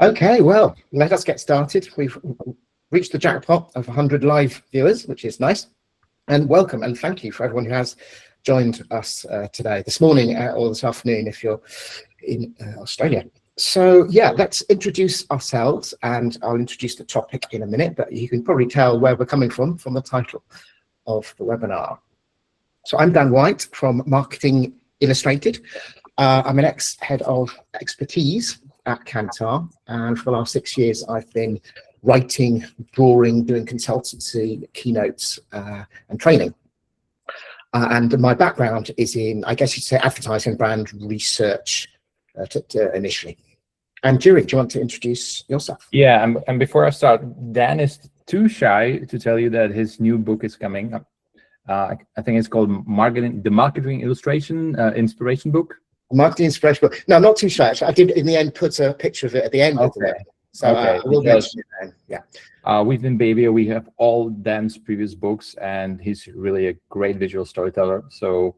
Okay, well, let us get started. We've reached the jackpot of 100 live viewers, which is nice. And welcome and thank you for everyone who has joined us today, this morning or this afternoon if you're in Australia. So yeah, let's introduce ourselves, and I'll introduce the topic in a minute, but you can probably tell where we're coming from the title of the webinar. So I'm Dan White from Marketing Illustrated. I'm an ex-head of expertise at Kantar, and for the last 6 years I've been writing, drawing, doing consultancy, keynotes and training. And my background is in, I guess you'd say, advertising brand research initially. And Juri, do you want to introduce yourself? Yeah, and before I start, Dan is too shy to tell you that his new book is coming. I think it's called The Marketing Illustration Inspiration Book. Marketing Inspiration Book. No, I'm not too shy. Actually, I did in the end put a picture of it at the end of the book. So I will mention it then. Yeah. Within Baby, we have all Dan's previous books, and he's really a great visual storyteller. So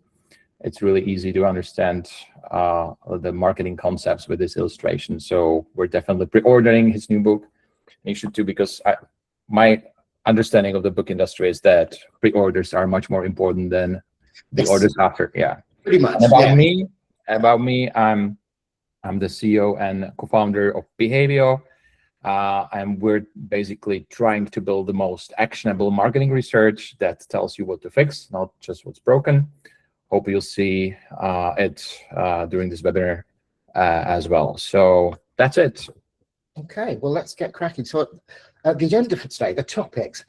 it's really easy to understand the marketing concepts with this illustration. So we're definitely pre-ordering his new book. You should too, because my understanding of the book industry is that pre-orders are much more important than the orders after. Yeah, pretty much. And about me, I'm the CEO and co-founder of Behavio. And we're basically trying to build the most actionable marketing research that tells you what to fix, not just what's broken. Hope you'll see it during this webinar as well. So that's it. Okay, well, let's get cracking. So the agenda for today, the topics.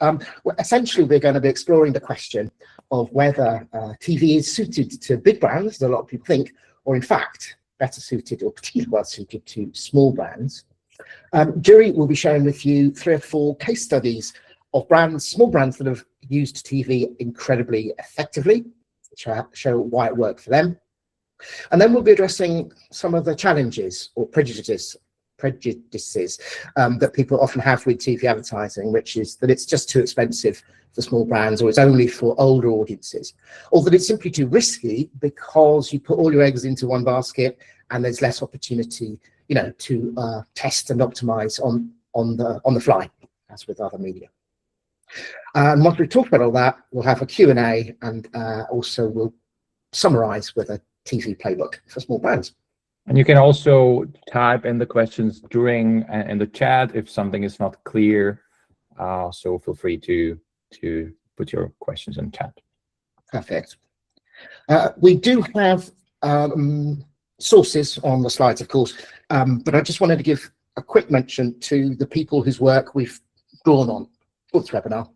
Essentially, we're going to be exploring the question of whether TV is suited to big brands, as a lot of people think, or in fact, better suited or particularly well suited to small brands. Juri will be sharing with you 3 or 4 case studies of brands, small brands that have used TV incredibly effectively, show why it worked for them. And then we'll be addressing some of the challenges or prejudices that people often have with TV advertising, which is that it's just too expensive for small brands, or it's only for older audiences, or that it's simply too risky because you put all your eggs into one basket and there's less opportunity, you know, to test and optimize on the fly, as with other media. And once we've talked about all that, we'll have a Q&A, and also we'll summarize with a TV playbook for small brands. And you can also type in the questions during in the chat if something is not clear. So feel free to put your questions in chat. Perfect. We do have sources on the slides, of course, but I just wanted to give a quick mention to the people whose work we've drawn on for this webinar,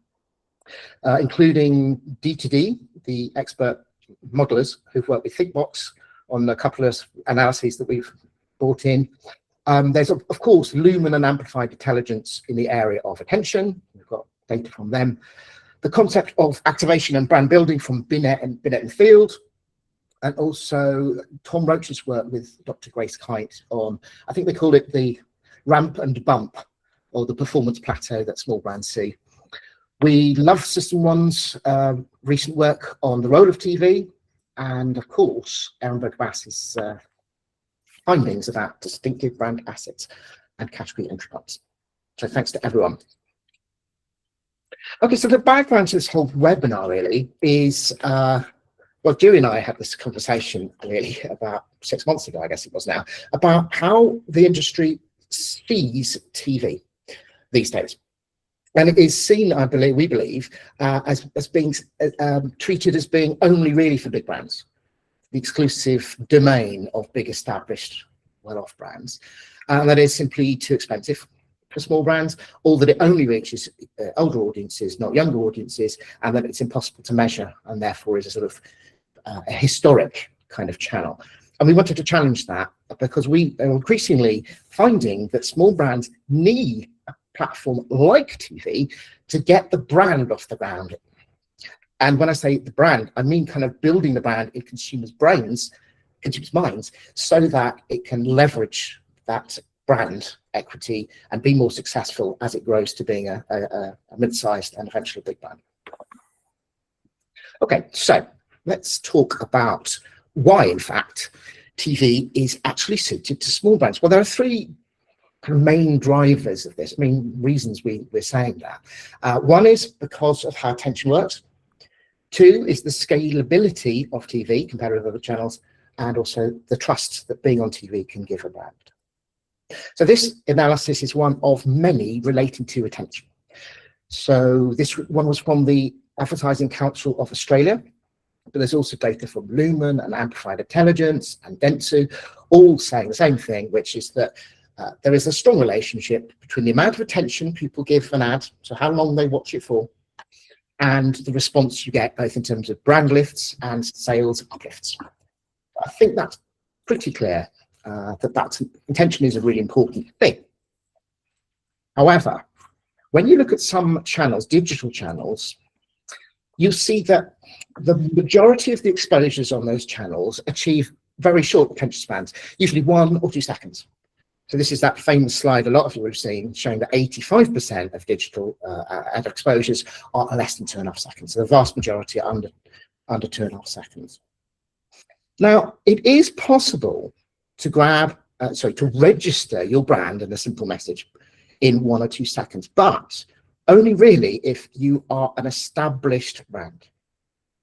including D2D, the expert modelers who've worked with ThinkBox on a couple of analyses that we've brought in. There's, of course, Lumen and Amplified Intelligence in the area of attention. We've got data from them. The concept of activation and brand building from Binet and Field. And also Tom Roach's work with Dr. Grace Kite on, I think they call it the ramp and bump, or the performance plateau that small brands see. We love System One's recent work on the role of TV, and of course, Ehrenberg Bass's findings about distinctive brand assets and category entry points. So thanks to everyone. Okay, so the background to this whole webinar really is, well, Juri and I had this conversation really about 6 months ago, I guess it was now, about how the industry sees TV these days. And it is seen, we believe, as being treated as being only really for big brands, the exclusive domain of big established, well-off brands. And that is simply too expensive for small brands, or that it only reaches older audiences, not younger audiences, and that it's impossible to measure, and therefore is a sort of a historic kind of channel. And we wanted to challenge that because we are increasingly finding that small brands need a platform like TV to get the brand off the ground. And when I say the brand, I mean kind of building the brand in consumers' brains, consumers' minds, so that it can leverage that brand equity and be more successful as it grows to being a mid-sized and eventually big brand. Okay, so let's talk about why, in fact, TV is actually suited to small brands. Well, there are 3 kind of main drivers of this, main reasons we're saying that. One is because of how attention works. Two is the scalability of TV compared with other channels, and also the trust that being on TV can give a brand. So this analysis is one of many relating to attention. So this one was from the Advertising Council of Australia, but there's also data from Lumen and Amplified Intelligence and Dentsu, all saying the same thing, which is that there is a strong relationship between the amount of attention people give an ad, so how long they watch it for, and the response you get, both in terms of brand lifts and sales uplifts. I think that's pretty clear that attention is a really important thing. However, when you look at some channels, digital channels, you see that the majority of the exposures on those channels achieve very short attention spans, usually 1 or 2 seconds. So this is that famous slide a lot of you have seen, showing that 85% of digital ad exposures are less than 2.5 seconds. So the vast majority are under 2.5 seconds. Now, it is possible to to register your brand and a simple message in 1 or 2 seconds, but only really if you are an established brand.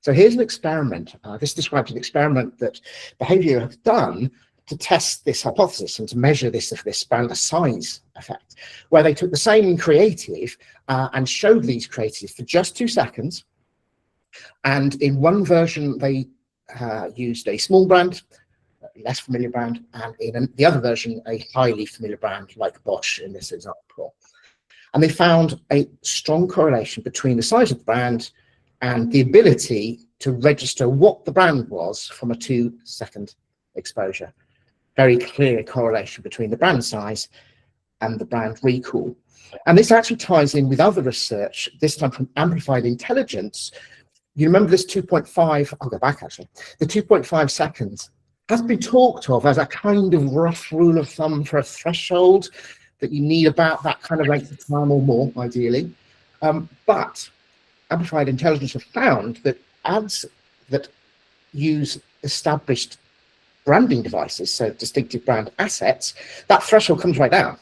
So here's an experiment. This describes an experiment that Behaviour have done to test this hypothesis and to measure this brand size effect, where they took the same creative and showed these creatives for just 2 seconds. And in one version, they used a small brand, less familiar brand, and in the other version, a highly familiar brand like Bosch in this example. And they found a strong correlation between the size of the brand and the ability to register what the brand was from a 2-second exposure. Very clear correlation between the brand size and the brand recall. And this actually ties in with other research, this time from Amplified Intelligence. You remember this 2.5, I'll go back actually, the 2.5 seconds has been talked of as a kind of rough rule of thumb for a threshold that you need about that kind of length of time or more, ideally. But Amplified Intelligence have found that ads that use established branding devices, so distinctive brand assets, that threshold comes right down.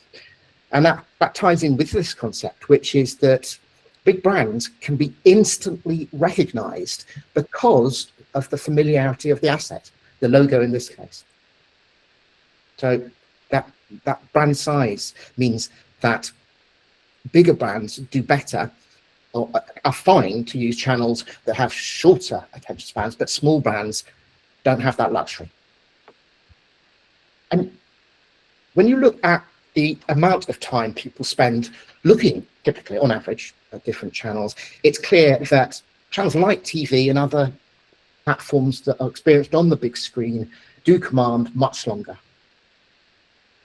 And that ties in with this concept, which is that big brands can be instantly recognized because of the familiarity of the asset, the logo in this case. So that brand size means that bigger brands do better or are fine to use channels that have shorter attention spans, but small brands don't have that luxury. And when you look at the amount of time people spend looking, typically on average, at different channels, it's clear that channels like TV and other platforms that are experienced on the big screen do command much longer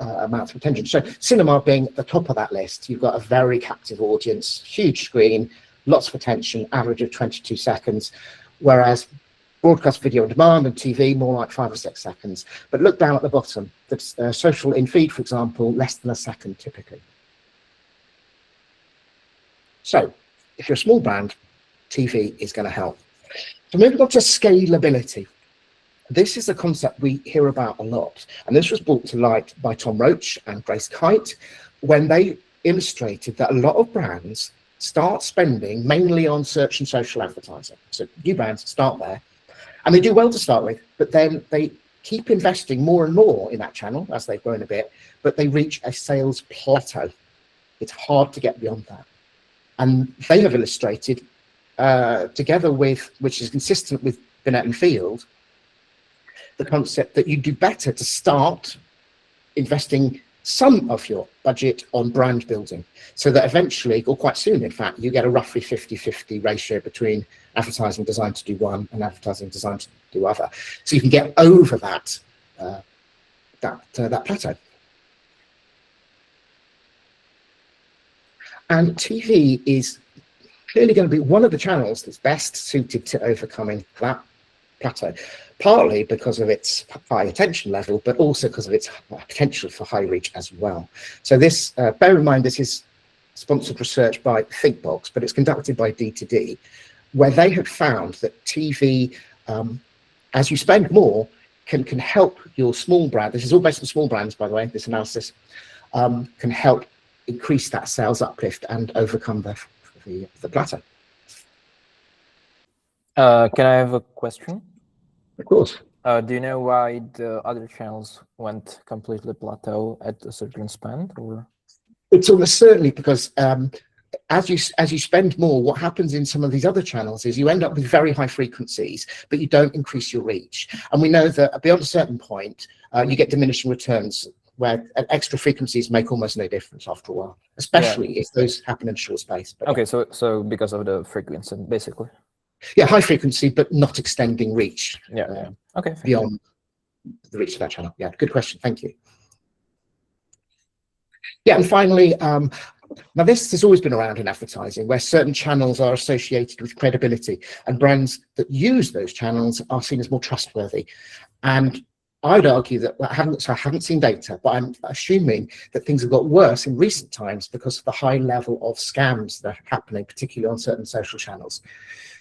amounts of attention. So cinema being at the top of that list, you've got a very captive audience, huge screen, lots of attention, average of 22 seconds, whereas broadcast video on demand and TV more like 5 or 6 seconds. But look down at the bottom, that's social in-feed, for example, less than a second typically. So if you're a small brand, TV is going to help. So moving on to scalability. This is a concept we hear about a lot, and this was brought to light by Tom Roach and Grace Kite when they illustrated that a lot of brands start spending mainly on search and social advertising. So new brands start there, and they do well to start with, but then they keep investing more and more in that channel as they've grown a bit, but they reach a sales plateau. It's hard to get beyond that. And they have illustrated, together with, which is consistent with Binet and Field, the concept that you do better to start investing some of your budget on brand building, so that eventually, or quite soon in fact, you get a roughly 50-50 ratio between advertising designed to do one and advertising designed to do other. So you can get over that plateau. And TV is clearly going to be one of the channels that's best suited to overcoming that plateau, partly because of its high attention level, but also because of its potential for high reach as well. So this, bear in mind, this is sponsored research by ThinkBox, but it's conducted by D2D, where they have found that TV, as you spend more, can help your small brand. This is all based on small brands, by the way, this analysis, can help increase that sales uplift and overcome the plateau. Can I have a question? Of course. Do you know why the other channels went completely plateau at a certain spend, or? It's almost certainly because as you spend more, what happens in some of these other channels is you end up with very high frequencies, but you don't increase your reach. And we know that beyond a certain point, you get diminishing returns where extra frequencies make almost no difference after a while, especially if those happen in short space. But okay, so because of the frequency, basically. yeah, high frequency, but not extending reach. Yeah. Okay. Beyond the reach of that channel. Yeah, good question. Thank you. Yeah, and finally, now this has always been around in advertising, where certain channels are associated with credibility, and brands that use those channels are seen as more trustworthy. And I'd argue that I haven't seen data, but I'm assuming that things have got worse in recent times because of the high level of scams that are happening, particularly on certain social channels.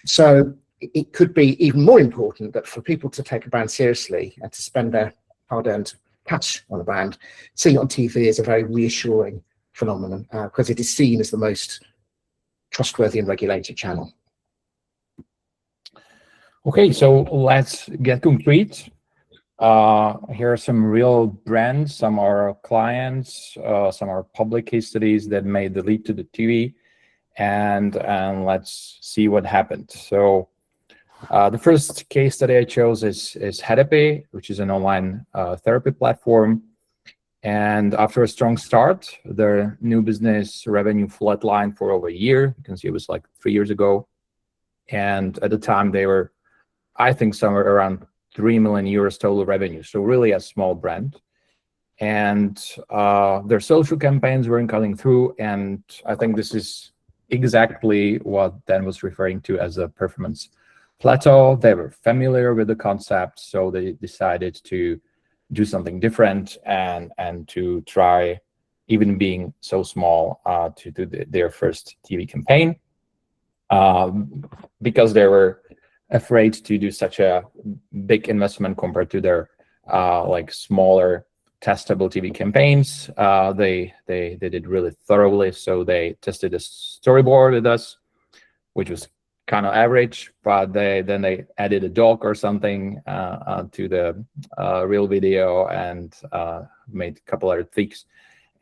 So it could be even more important that for people to take a brand seriously and to spend their hard-earned cash on a brand, seeing it on TV is a very reassuring phenomenon because it is seen as the most trustworthy and regulated channel. Okay, so let's get concrete. Here are some real brands. Some are clients, some are public case studies that made the leap to the TV, and let's see what happened. So the first case study I chose is Hedapi, which is an online therapy platform. And after a strong start, their new business revenue flatlined for over a year. You can see it was like 3 years ago. And at the time, they were, I think, somewhere around 3 million euros total revenue. So really a small brand. And their social campaigns weren't cutting through. And I think this is exactly what Dan was referring to as a performance plateau. They were familiar with the concept, so they decided to do something different and to try, even being so small, to do their first TV campaign, because they were afraid to do such a big investment compared to their like smaller testable TV campaigns. They did really thoroughly. So they tested a storyboard with us, which was kind of average, but then they added a dog or something to the real video and made a couple other tweaks,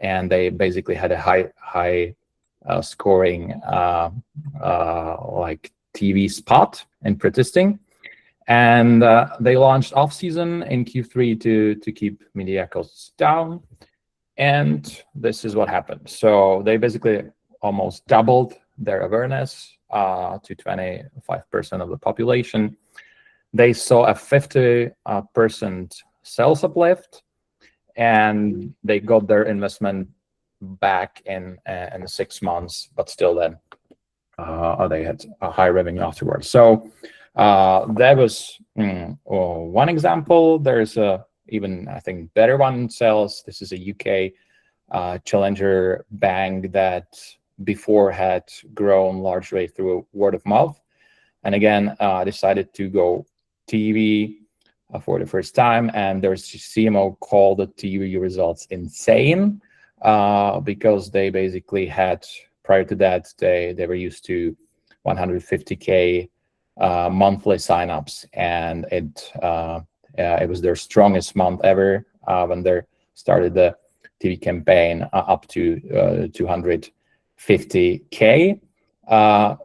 and they basically had a high scoring like TV spot in pre-testing, and they launched off season in Q3 to keep media costs down, and this is what happened. So they basically almost doubled their awareness to 25% of the population. They saw a 50% sales uplift, and they got their investment back in 6 months, but still then they had a high revenue afterwards. So that was one example. There's a even, I think, better one in sales. This is a UK challenger bank that before had grown largely through word of mouth, and again decided to go TV for the first time. And their CMO called the TV results insane because they basically had, prior to that, they were used to 150K monthly signups, and it was their strongest month ever when they started the TV campaign up to 250K.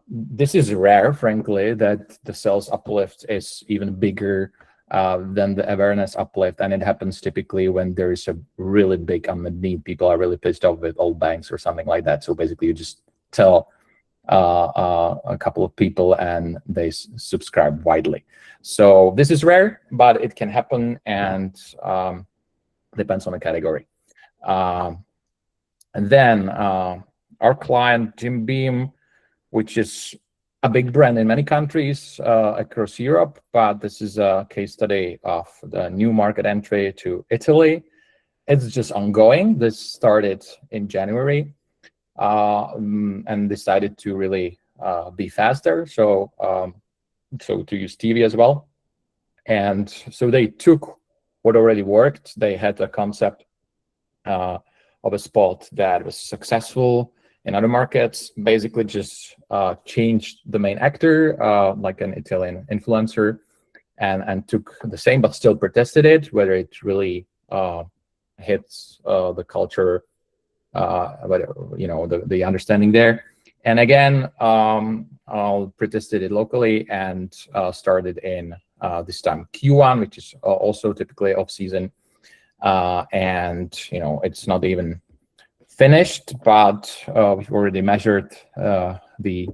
This is rare, frankly, that the sales uplift is even bigger than the awareness uplift, and it happens typically when there is a really big unmet need. People are really pissed off with old banks or something like that. So basically, you just tell a couple of people and they subscribe widely. So this is rare, but it can happen, and depends on the category. And then our client, Jim Beam, which is a big brand in many countries across Europe, but this is a case study of the new market entry to Italy. It's just ongoing. This started in January and decided to really be faster, so to use TV as well. And so they took what already worked. They had a concept of a spot that was successful in other markets, basically just changed the main actor, like an Italian influencer, and took the same, but still protested it, whether it really hits the culture, but the understanding there. And again, protested it locally and started in this time Q1, which is also typically off season. And it's not even finished, but we've already measured the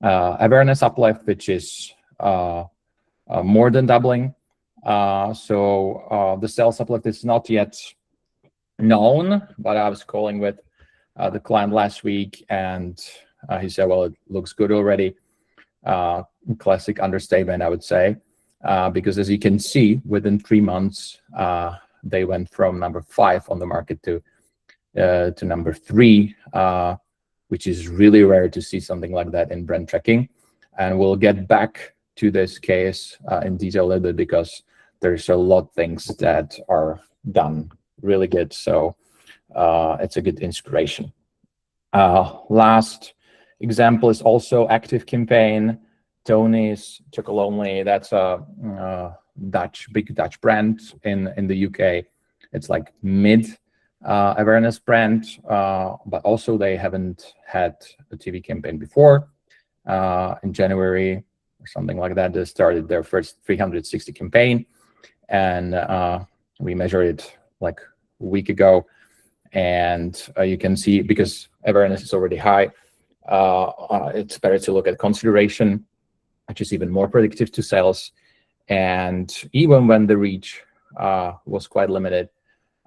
awareness uplift, which is more than doubling. So the sales uplift is not yet known, but I was calling with the client last week, and he said, well, it looks good already. Classic understatement, I would say, because as you can see, within 3 months, they went from number 5 on the market to number 3, which is really rare to see something like that in brand tracking. And we'll get back to this case in detail a little bit, because there's a lot of things that are done really good. So it's a good inspiration. Last example is also Active Campaign. Tony's Chocolate Only. That's a big Dutch brand in the UK. It's like mid awareness brand, but also they haven't had a TV campaign before. In January or something like that, they started their first 360 campaign, and we measured it like a week ago. And you can see, because awareness is already high, it's better to look at consideration, which is even more predictive to sales. And even when the reach was quite limited,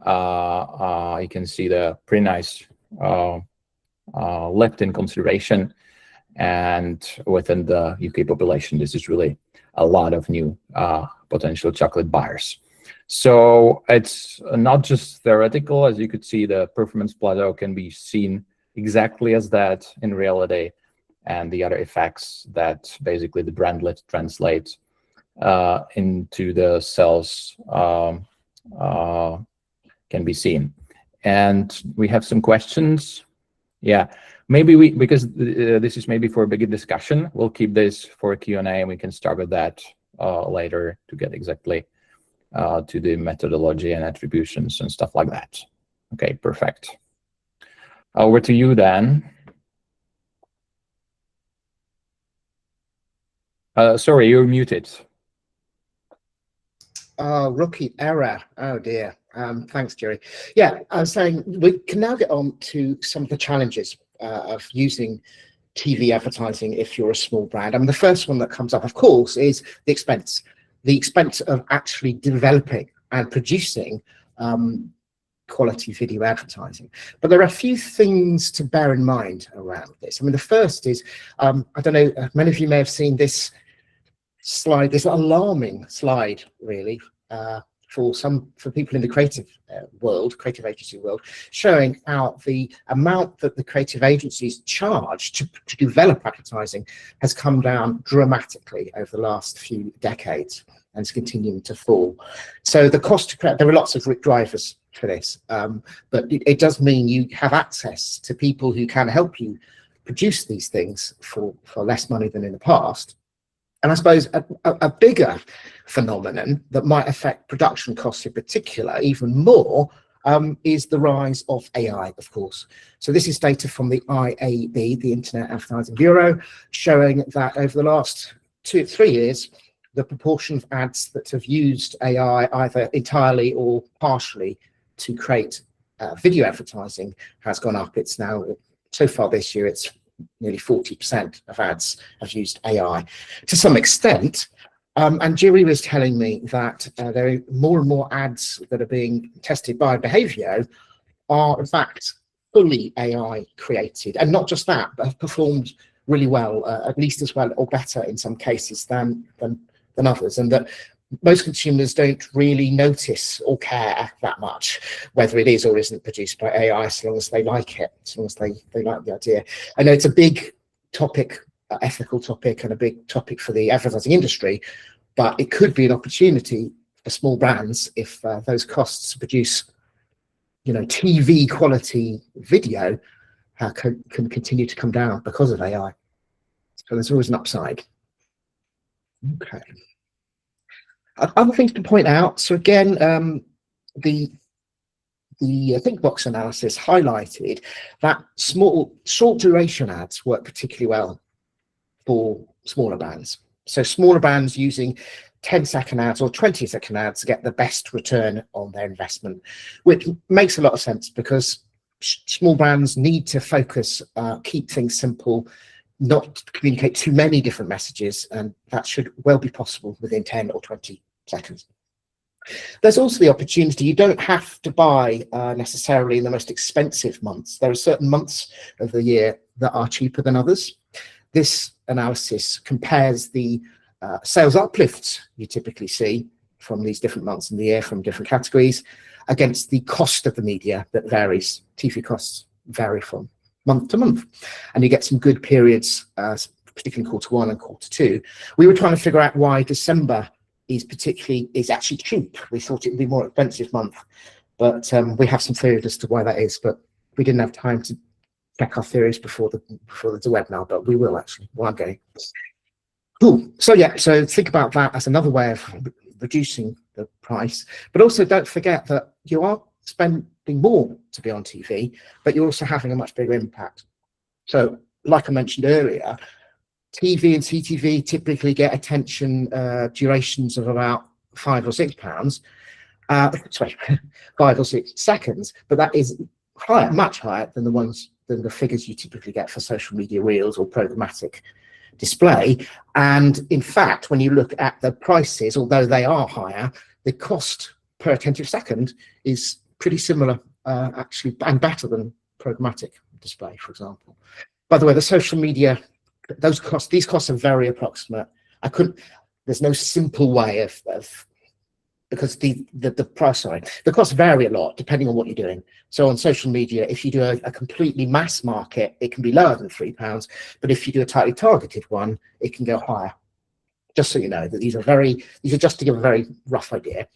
you can see the pretty nice lift in consideration. And within the UK population, this is really a lot of new potential chocolate buyers. So it's not just theoretical. As you could see, the performance plateau can be seen exactly as that in reality, and the other effects that basically the brand lift translates into the sales can be seen. And we have some questions. Yeah, maybe because this is maybe for a bigger discussion, we'll keep this for a Q&A, and we can start with that later to get exactly to the methodology and attributions and stuff like that. Okay, perfect. Over to you, Dan. Sorry, you're muted. Rookie error. Oh dear. Thanks, Jerry. Yeah, I was saying we can now get on to some of the challenges of using TV advertising if you're a small brand. I mean, the first one that comes up, of course, is the expense of actually developing and producing quality video advertising. But there are a few things to bear in mind around this. I mean, the first is, I don't know, many of you may have seen this slide, this alarming slide, really, for people in the creative agency world, showing how the amount that the creative agencies charge to develop advertising has come down dramatically over the last few decades, and is continuing to fall. So the cost to create, there are lots of drivers for this, but it does mean you have access to people who can help you produce these things for less money than in the past. And I suppose a bigger phenomenon that might affect production costs in particular even more is the rise of AI, of course. So this is data from the IAB, the Internet Advertising Bureau, showing that over the last 2 to 3 years, the proportion of ads that have used AI either entirely or partially to create video advertising has gone up. It's now, so far this year, it's nearly 40% of ads have used AI to some extent. And Jerry was telling me that there are more and more ads that are being tested by Behaviour are in fact fully AI created, and not just that, but have performed really well, at least as well or better in some cases than others, and that most consumers don't really notice or care that much whether it is or isn't produced by AI, as long as they like it, as long as they like the idea. I know it's a big topic, ethical topic, and a big topic for the advertising industry, but it could be an opportunity for small brands if those costs to produce TV quality video can continue to come down because of AI. So there's always an upside. Okay. Other things to point out. So again, the ThinkBox analysis highlighted that short duration ads work particularly well for smaller brands. So smaller brands using 10-second ads or 20-second ads get the best return on their investment, which makes a lot of sense because small brands need to focus, keep things simple, not communicate too many different messages, and that should well be possible within 10 or 20 seconds. There's also the opportunity, you don't have to buy necessarily in the most expensive months. There are certain months of the year that are cheaper than others. This analysis compares the sales uplifts you typically see from these different months in the year from different categories against the cost of the media that varies. TV costs vary from month to month, and you get some good periods, particularly in Q1 and Q2. We were trying to figure out why December is actually cheap. We thought it would be a more expensive month, but we have some theories as to why that is, but we didn't have time to check our theories before the webinar, but we will actually while I'm going. Cool. So yeah, so think about that as another way of reducing the price, but also don't forget that you are spending more to be on TV, but you're also having a much bigger impact. So like I mentioned earlier, TV and CTV typically get attention durations of about £5 or £6. Sorry, 5 or 6 seconds, but that is higher, much higher than the figures you typically get for social media reels or programmatic display. And in fact, when you look at the prices, although they are higher, the cost per attentive second is pretty similar, actually, and better than programmatic display, for example. By the way, the social media, these costs are very approximate. There's no simple way of because the costs vary a lot depending on what you're doing. So on social media, if you do a completely mass market, it can be lower than £3, but if you do a tightly targeted one, it can go higher. Just so you know that these are just to give a very rough idea.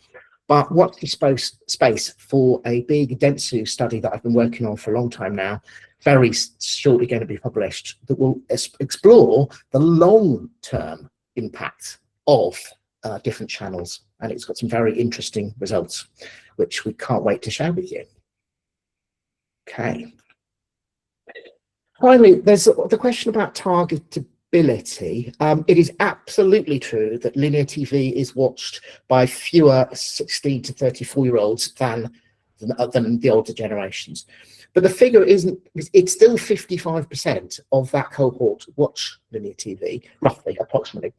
But watch the space for a big Dentsu study that I've been working on for a long time now, very shortly going to be published, that will explore the long-term impact of different channels. And it's got some very interesting results, which we can't wait to share with you. Okay. Finally, there's the question about targetability. It is absolutely true that linear TV is watched by fewer 16 to 34-year-olds than the older generations. But the figure it's still 55% of that cohort watch linear TV, roughly, approximately.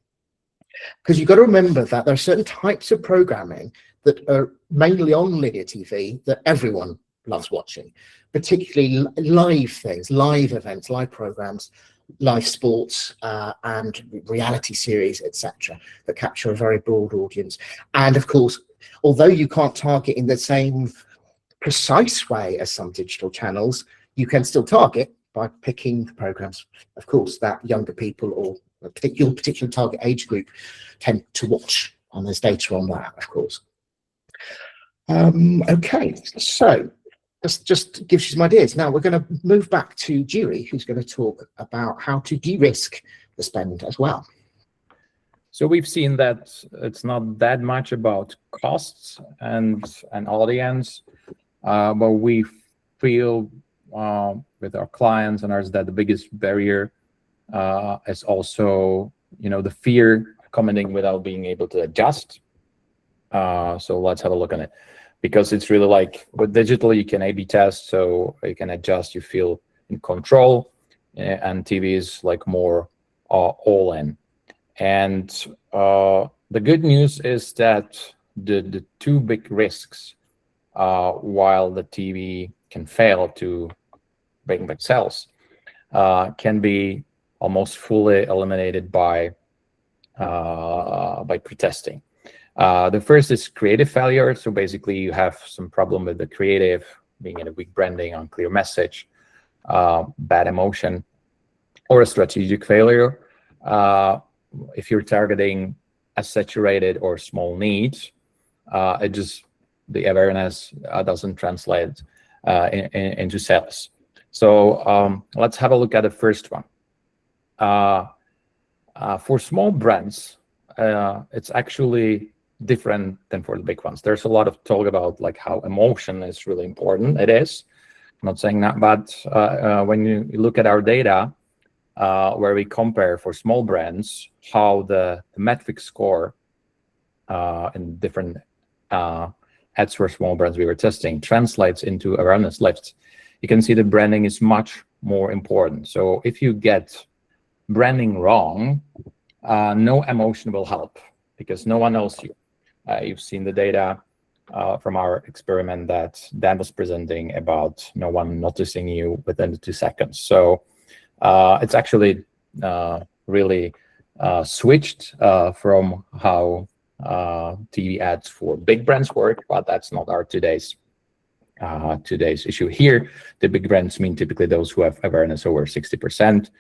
Because you've got to remember that there are certain types of programming that are mainly on linear TV that everyone loves watching, particularly live things, live events, live programs, live sports, and reality series, etc., that capture a very broad audience. And of course, although you can't target in the same precise way as some digital channels, you can still target by picking the programs, of course, that younger people or your particular target age group tend to watch, and there's data on that, of course. Okay, so this just gives you some ideas. Now we're going to move back to Jiri, who's going to talk about how to de-risk the spend as well. So we've seen that it's not that much about costs and an audience, but we feel with our clients and ours that the biggest barrier is also, the fear commenting without being able to adjust. So let's have a look at it, because it's really like with digital, you can A/B test, so you can adjust, you feel in control, and TV is like more all in. And the good news is that the two big risks, while the TV can fail to bring back sales, can be almost fully eliminated by pre-testing. The first is creative failure. So basically you have some problem with the creative, being in a weak branding, unclear message, bad emotion, or a strategic failure. If you're targeting a saturated or small niche, the awareness doesn't translate into sales. So let's have a look at the first one. For small brands, it's actually different than for the big ones. There's a lot of talk about like how emotion is really important. It is. I'm not saying that, but when you look at our data, where we compare for small brands, how the metric score in different ads for small brands we were testing translates into awareness lifts, you can see that branding is much more important. So if you get branding wrong, no emotion will help because no one knows you. You've seen the data from our experiment that Dan was presenting about no one noticing you within the 2 seconds. So it's actually really switched from how TV ads for big brands work, but that's not our today's issue here. The big brands mean typically those who have awareness over 60%.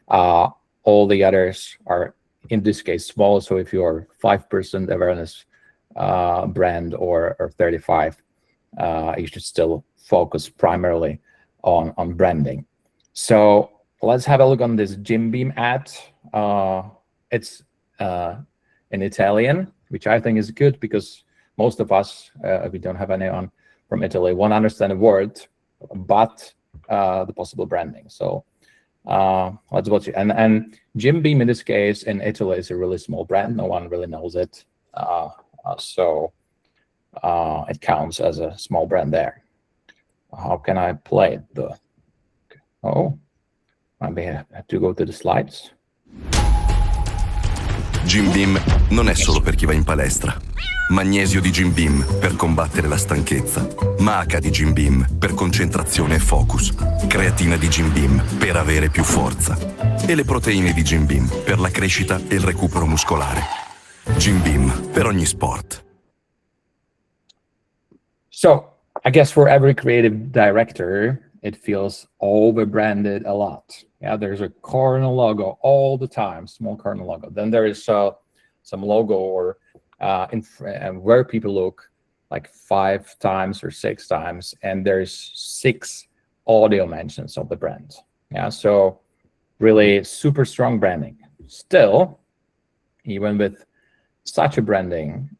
All the others are, in this case, small. So if you're 5% awareness brand or 35, you should still focus primarily on branding. So let's have a look on this Jim Beam ad. It's in Italian, which I think is good because most of us, we don't have anyone from Italy, won't understand a word, but the possible branding. So let's watch it. And Jim Beam in this case in Italy is a really small brand. No one really knows it. So it counts as a small brand there. How can I play it? Maybe I have to go to the slides. Jim Beam non è solo per chi va in palestra. Magnesio di Jim Beam per combattere la stanchezza. Maca di Jim Beam per concentrazione e focus. Creatina di Jim Beam per avere più forza. E le proteine di Jim Beam per la crescita e il recupero muscolare. Jim Beam per ogni sport. So I guess for every creative director, it feels over-branded a lot. Yeah, there's a Cardinal logo all the time, small Cardinal logo. Then there is some logo or where people look like 5 times or 6 times, and there's 6 audio mentions of the brand. Yeah, so really super strong branding. Still, even with such a branding,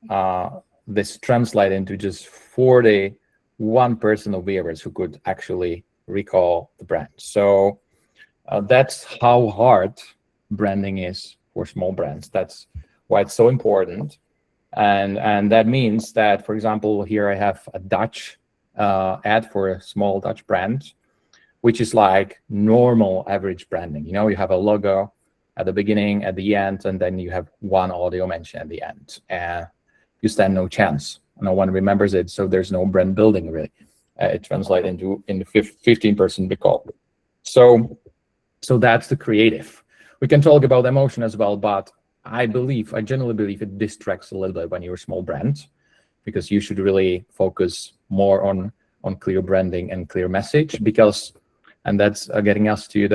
this translates into just 41% of viewers who could actually recall the brand. So that's how hard branding is for small brands. That's why it's so important. And that means that, for example, here I have a Dutch ad for a small Dutch brand, which is like normal average branding. You know, you have a logo at the beginning, at the end, and then you have one audio mention at the end. And you stand no chance. No one remembers it, so there's no brand building really. It translates into 15% recall. So that's the creative. We can talk about emotion as well, but I generally believe it distracts a little bit when you're a small brand, because you should really focus more on clear branding and clear message. And that's getting us to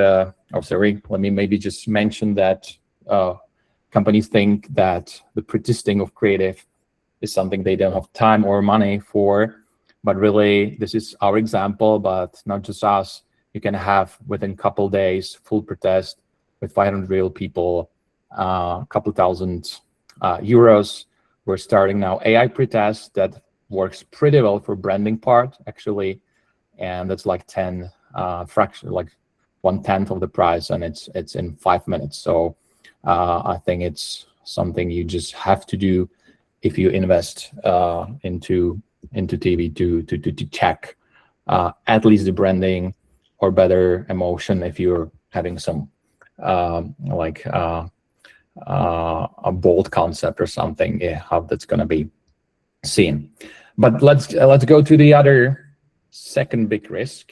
let me maybe just mention that companies think that the predicting of creative is something they don't have time or money for. But really, this is our example, but not just us. You can have within a couple days full pretest with 500 real people, a couple thousand euros. We're starting now AI pretest that works pretty well for branding part actually, and that's like 10 fraction, like 1/10 of the price, and it's in 5 minutes. So I think it's something you just have to do if you invest into TV to check at least the branding, or better emotion if you're having some a bold concept or something, how that's going to be seen. But let's go to the other second big risk,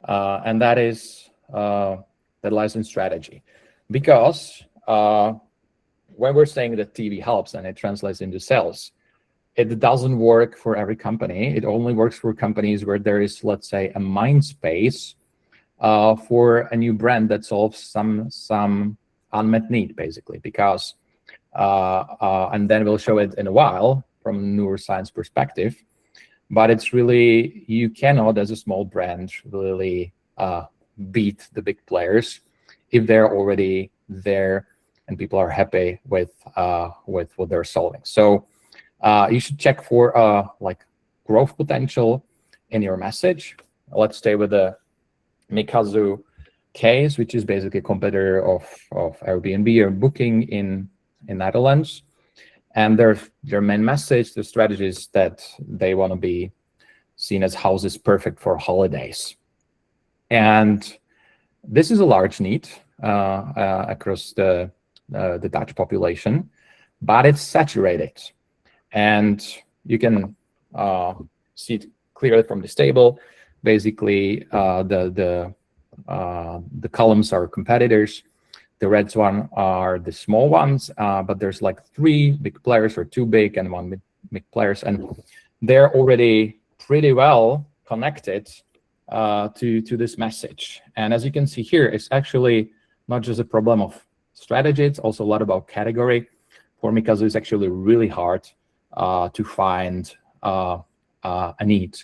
and that is the license strategy. Because when we're saying that TV helps and it translates into sales, it doesn't work for every company. It only works for companies where there is, let's say, a mind space for a new brand that solves some unmet need, basically. Because and then we'll show it in a while from a neuroscience perspective. but it's really, you cannot, as a small brand, really beat the big players if they're already there and people are happy with what they're solving. So you should check for like growth potential in your message. Let's stay with the Mikazu case, which is basically a competitor of Airbnb or Booking in Netherlands. And their main message, their strategy is that they want to be seen as houses perfect for holidays. And this is a large need across the Dutch population, but it's saturated. And you can see it clearly from this table. Basically, the columns are competitors. The red one are the small ones, but there's like 3 big players, or 2 big and 1 big players, and they're already pretty well connected to this message. And as you can see here, it's actually not just a problem of strategy, it's also a lot about category. For Mikazu, it's actually really hard to find a need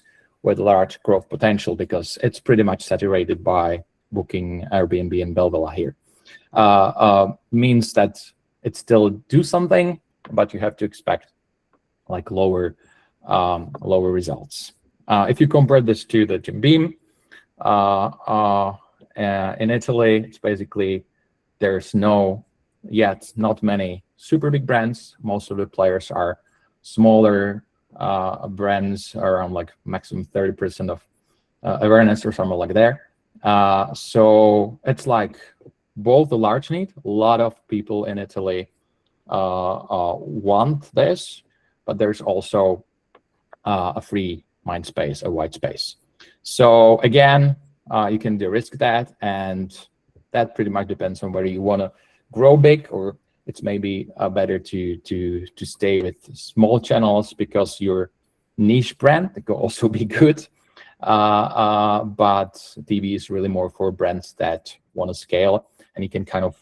with large growth potential, because it's pretty much saturated by Booking, Airbnb, and Belvilla here. Means that it still do something, but you have to expect like lower results. If you compare this to the Jim Beam in Italy, it's basically, there's not many super big brands. Most of the players are smaller brands, around like maximum 30% of awareness or something like that. So it's like both a large need, a lot of people in Italy want this, but there's also a free mind space, a white space. So again, you can de-risk that, and that pretty much depends on whether you want to grow big, or it's maybe better to stay with small channels, because your niche brand that could also be good. But TV is really more for brands that want to scale, and you can kind of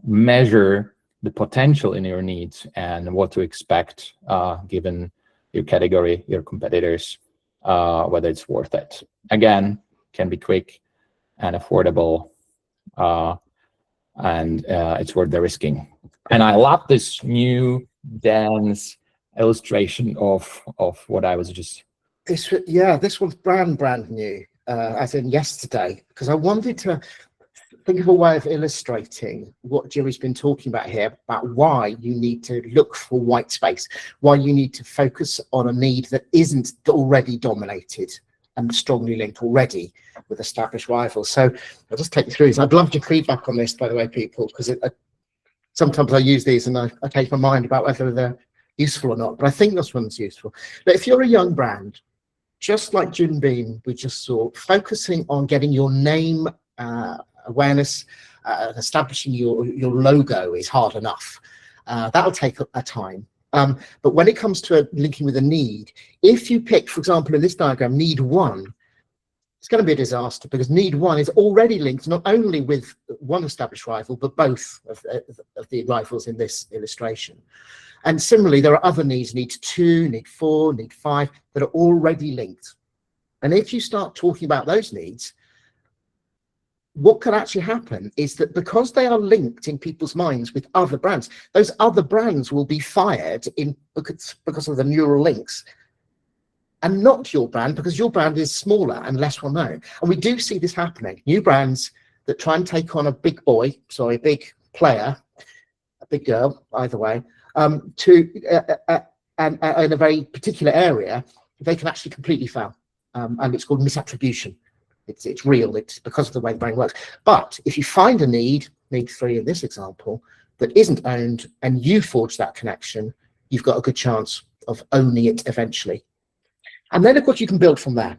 measure the potential in your needs and what to expect given your category, your competitors, whether it's worth it. Again, can be quick and affordable, and it's worth the risking. And I love this new dance illustration of what I was just. This one's brand new, as in yesterday, because I wanted to think of a way of illustrating what Jimmy's been talking about here, about why you need to look for white space, why you need to focus on a need that isn't already dominated and strongly linked already with established rivals. So I'll just take you through this. I'd love your feedback on this, by the way, people, because sometimes I use these and I take my mind about whether they're useful or not, but I think this one's useful. But if you're a young brand, just like Jim Beam, we just saw, focusing on getting your name awareness, establishing your logo is hard enough. That'll take a time. But when it comes to linking with a need, if you pick, for example, in this diagram, need 1, it's going to be a disaster, because need 1 is already linked not only with one established rival, but both of the rivals in this illustration. And similarly, there are other needs, need 2, need 4, need 5, that are already linked. And if you start talking about those needs, what could actually happen is that because they are linked in people's minds with other brands, those other brands will be fired because of the neural links, and not your brand, because your brand is smaller and less well known. And we do see this happening. New brands that try and take on a big big player, a big girl, either way, and in a very particular area, they can actually completely fail. And it's called misattribution. It's real. It's because of the way the brain works. But if you find a need 3 in this example, that isn't owned, and you forge that connection, you've got a good chance of owning it eventually. And then, of course, you can build from there.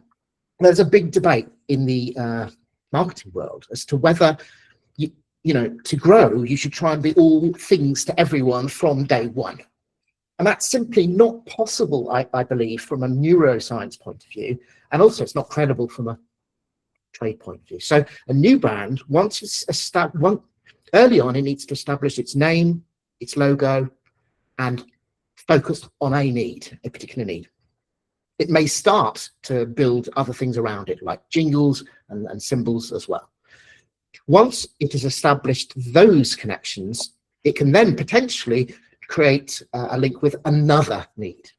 There's a big debate in the marketing world as to whether, to grow, you should try and be all things to everyone from day one. And that's simply not possible, I believe, from a neuroscience point of view. And also, it's not credible from a trade point of view. So a new brand, once it's established, early on, it needs to establish its name, its logo, and focus on a particular need. it may start to build other things around it, like jingles and symbols as well. Once it has established those connections, it can then potentially create a link with another need.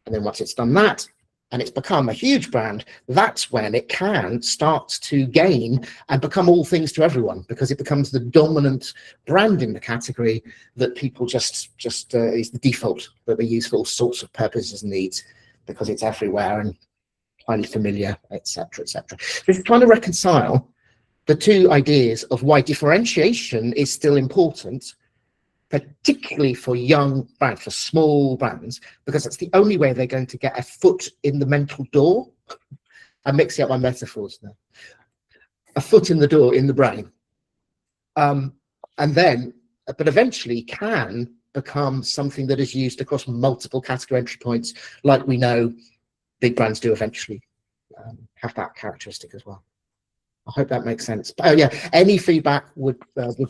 And then once it's done that, and it's become a huge brand, that's when it can start to gain and become all things to everyone, because it becomes the dominant brand in the category that people just is the default that they use for all sorts of purposes and needs, because it's everywhere and highly familiar, etc., etc. It's trying to reconcile the two ideas of why differentiation is still important, particularly for young brands, for small brands, because it's the only way they're going to get a foot in the mental door. I'm mixing up my metaphors now. A foot in the door in the brain. And then, but eventually can become something that is used across multiple category entry points, like we know big brands do eventually have that characteristic as well. I hope that makes sense. Yeah, any feedback would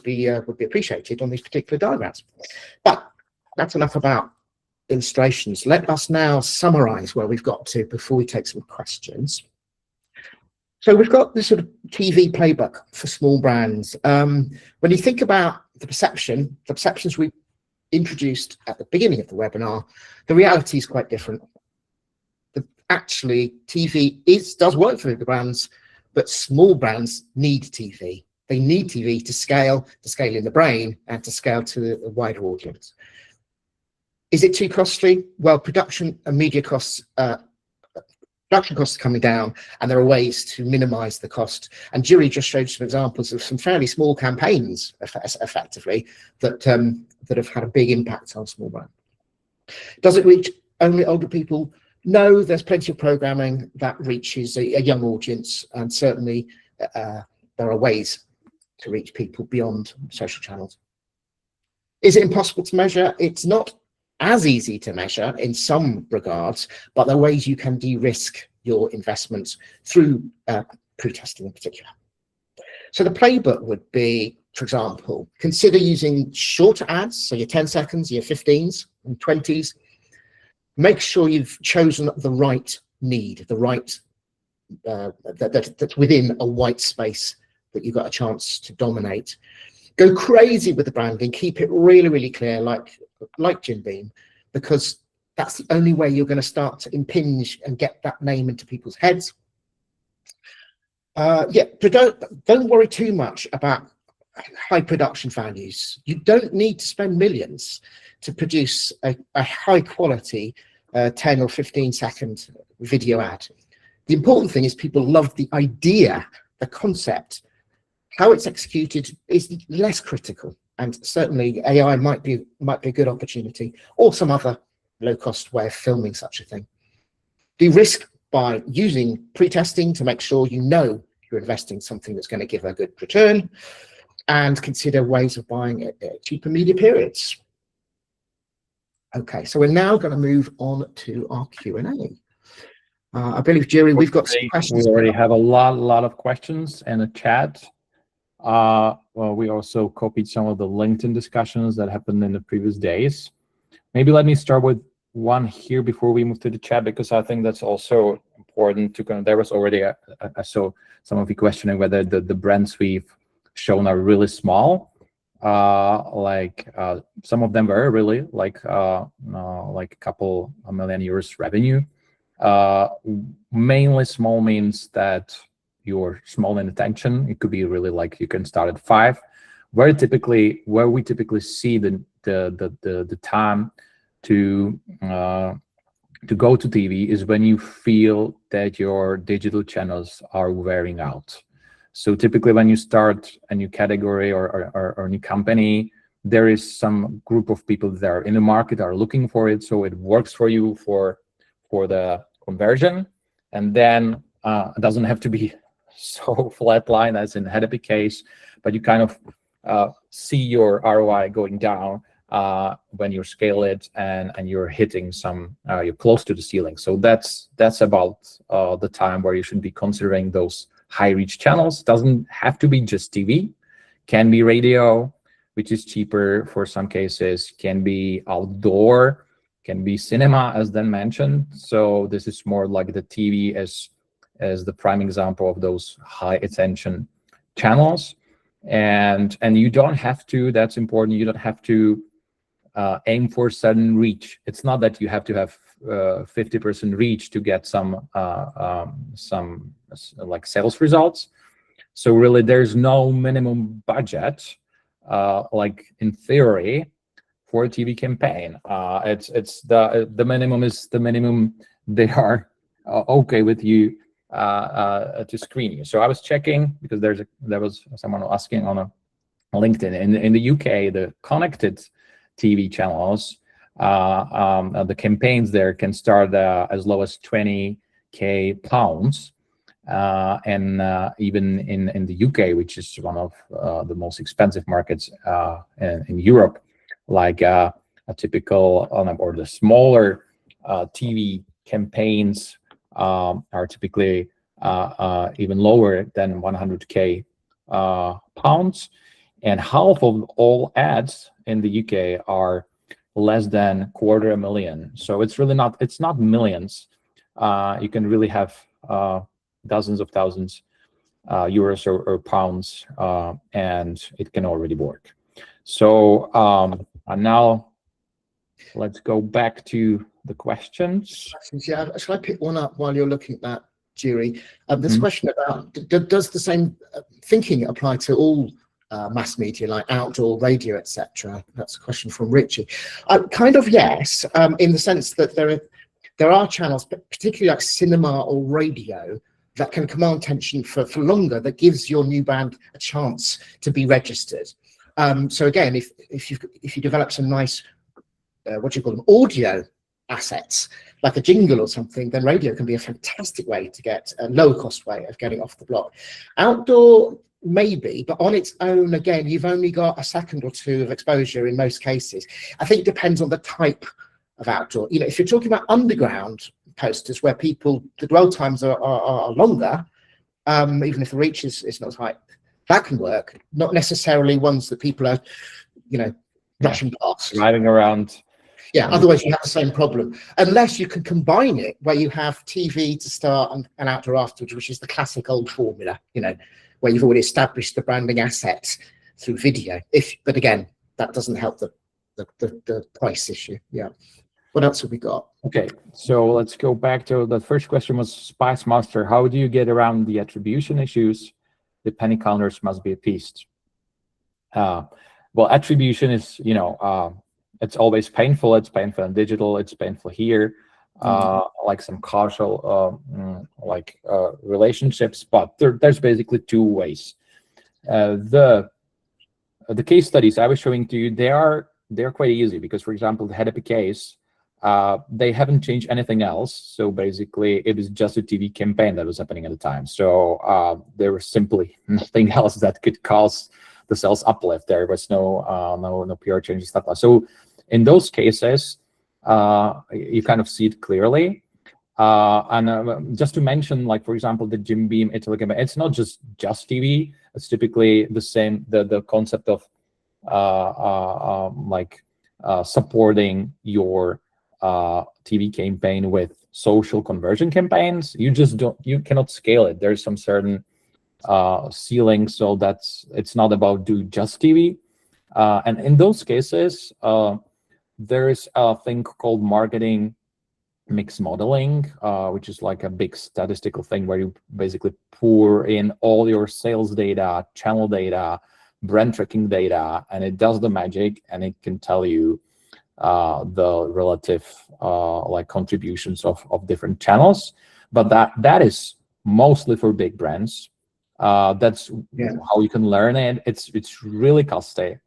be appreciated on these particular diagrams. But that's enough about illustrations. Let us now summarize where we've got to before we take some questions. So we've got this sort of TV playbook for small brands. When you think about the perceptions we introduced at the beginning of the webinar, the reality is quite different. Actually, TV does work for the brands, but small brands need TV. They need TV to scale in the brain and to scale to a wider audience. Is it too costly? Well, production and media costs, production costs are coming down, and there are ways to minimize the cost. And Julie just showed some examples of some fairly small campaigns, effectively, that have had a big impact on small brands. Does it reach only older people? No, there's plenty of programming that reaches a young audience, and certainly there are ways to reach people beyond social channels. Is it impossible to measure? It's not as easy to measure in some regards, but there are ways you can de-risk your investments through pre-testing in particular. So the playbook would be, for example, consider using shorter ads, so your 10 seconds, your 15s and 20s. Make sure you've chosen the right need, the right that's within a white space that you've got a chance to dominate. Go crazy with the branding, keep it really, really clear, like Jim Beam, because that's the only way you're going to start to impinge and get that name into people's heads. Yeah, but don't worry too much about high production values. You don't need to spend millions to produce a high quality 10 or 15 second video ad. The important thing is people love the idea, the concept. How it's executed is less critical, and certainly AI might be a good opportunity, or some other low-cost way of filming such a thing. De-risk by using pre-testing to make sure you know you're investing something that's going to give a good return, and consider ways of buying at cheaper media periods. Okay, so we're now going to move on to our Q&A. I believe, Jerry, we've got some questions. We already have a lot of questions in the chat. Well, we also copied some of the LinkedIn discussions that happened in the previous days. Maybe let me start with one here before we move to the chat, because I think that's also important to kind of, there was already I saw some of you questioning whether the brands we've shown are really small. Some of them were really like a couple of million euros revenue. Mainly small means that you're small in attention. It could be really like you can start at 5. Where we typically see the time to go to TV is when you feel that your digital channels are wearing out. So typically when you start a new category or a new company, there is some group of people that are in the market, are looking for it, so it works for you for the conversion. And then it doesn't have to be so flatline as in Happy case, but you kind of see your ROI going down when you scale it and you're hitting you're close to the ceiling. So that's about the time where you should be considering those high reach channels. Doesn't have to be just TV, can be radio, which is cheaper for some cases, can be outdoor, can be cinema, as then mentioned. So this is more like the TV as the prime example of those high attention channels. And you don't have to, that's important, you don't have to aim for sudden reach. It's not that you have to have 50% reach to get some like sales results. So really there's no minimum budget, like in theory, for a TV campaign. It's the minimum is the minimum they are okay with you to screen you. So I was checking, because there was someone asking on a LinkedIn in the UK, the connected TV channels, the campaigns there can start as low as 20k pounds, and even in the UK, which is one of the most expensive markets in Europe, like a typical or the smaller TV campaigns are typically even lower than 100k pounds, and half of all ads in the UK are less than $250,000. So it's really not, it's not millions. You can really have dozens of thousands euros or pounds, and it can already work. So and now let's go back to the questions. Yeah, shall I pick one up while you're looking at that, Jiri? This question about, does the same thinking apply to all mass media, like outdoor, radio, etc.? That's a question from Richie. Kind of yes, in the sense that there are channels, particularly like cinema or radio, that can command attention for longer, that gives your new brand a chance to be registered. So again, if you develop some nice, what do you call them, audio assets, like a jingle or something, then radio can be a fantastic way to get a lower cost way of getting off the block. Outdoor, maybe, but on its own, again, you've only got a second or two of exposure in most cases. I think it depends on the type of outdoor. You know, if you're talking about underground posters where people, the dwell times are longer, even if the reach is not as high, that can work. Not necessarily ones that people are, you know, rushing past, driving around. Yeah, otherwise you have the same problem, unless you can combine it where you have TV to start and outdoor afterwards, which is the classic old formula, you know, where you've already established the branding asset through video. But again, that doesn't help the price issue. Yeah. What else have we got? Okay, so let's go back to the first question was Spice Master. How do you get around the attribution issues? The penny counters must be appeased. Well, attribution is, you know, it's always painful. It's painful in digital. It's painful here, like some causal, relationships. But there's basically two ways. The case studies I was showing to you, they're quite easy because, for example, the head epi case, they haven't changed anything else. So basically, it was just a TV campaign that was happening at the time. So there was simply nothing else that could cause the sales uplift. There was no PR changes, stuff like that. So in those cases, you kind of see it clearly. And just to mention, like, for example, the Jim Beam Italy campaign, it's not just TV. It's typically the same, the concept of supporting your TV campaign with social conversion campaigns. You cannot scale it. There's some certain ceiling, so it's not about do just TV. And in those cases, there is a thing called marketing mix modeling, which is like a big statistical thing where you basically pour in all your sales data, channel data, brand tracking data, and it does the magic, and it can tell you the relative contributions of different channels. But that is mostly for big brands. That's how you can learn it. It's really costly.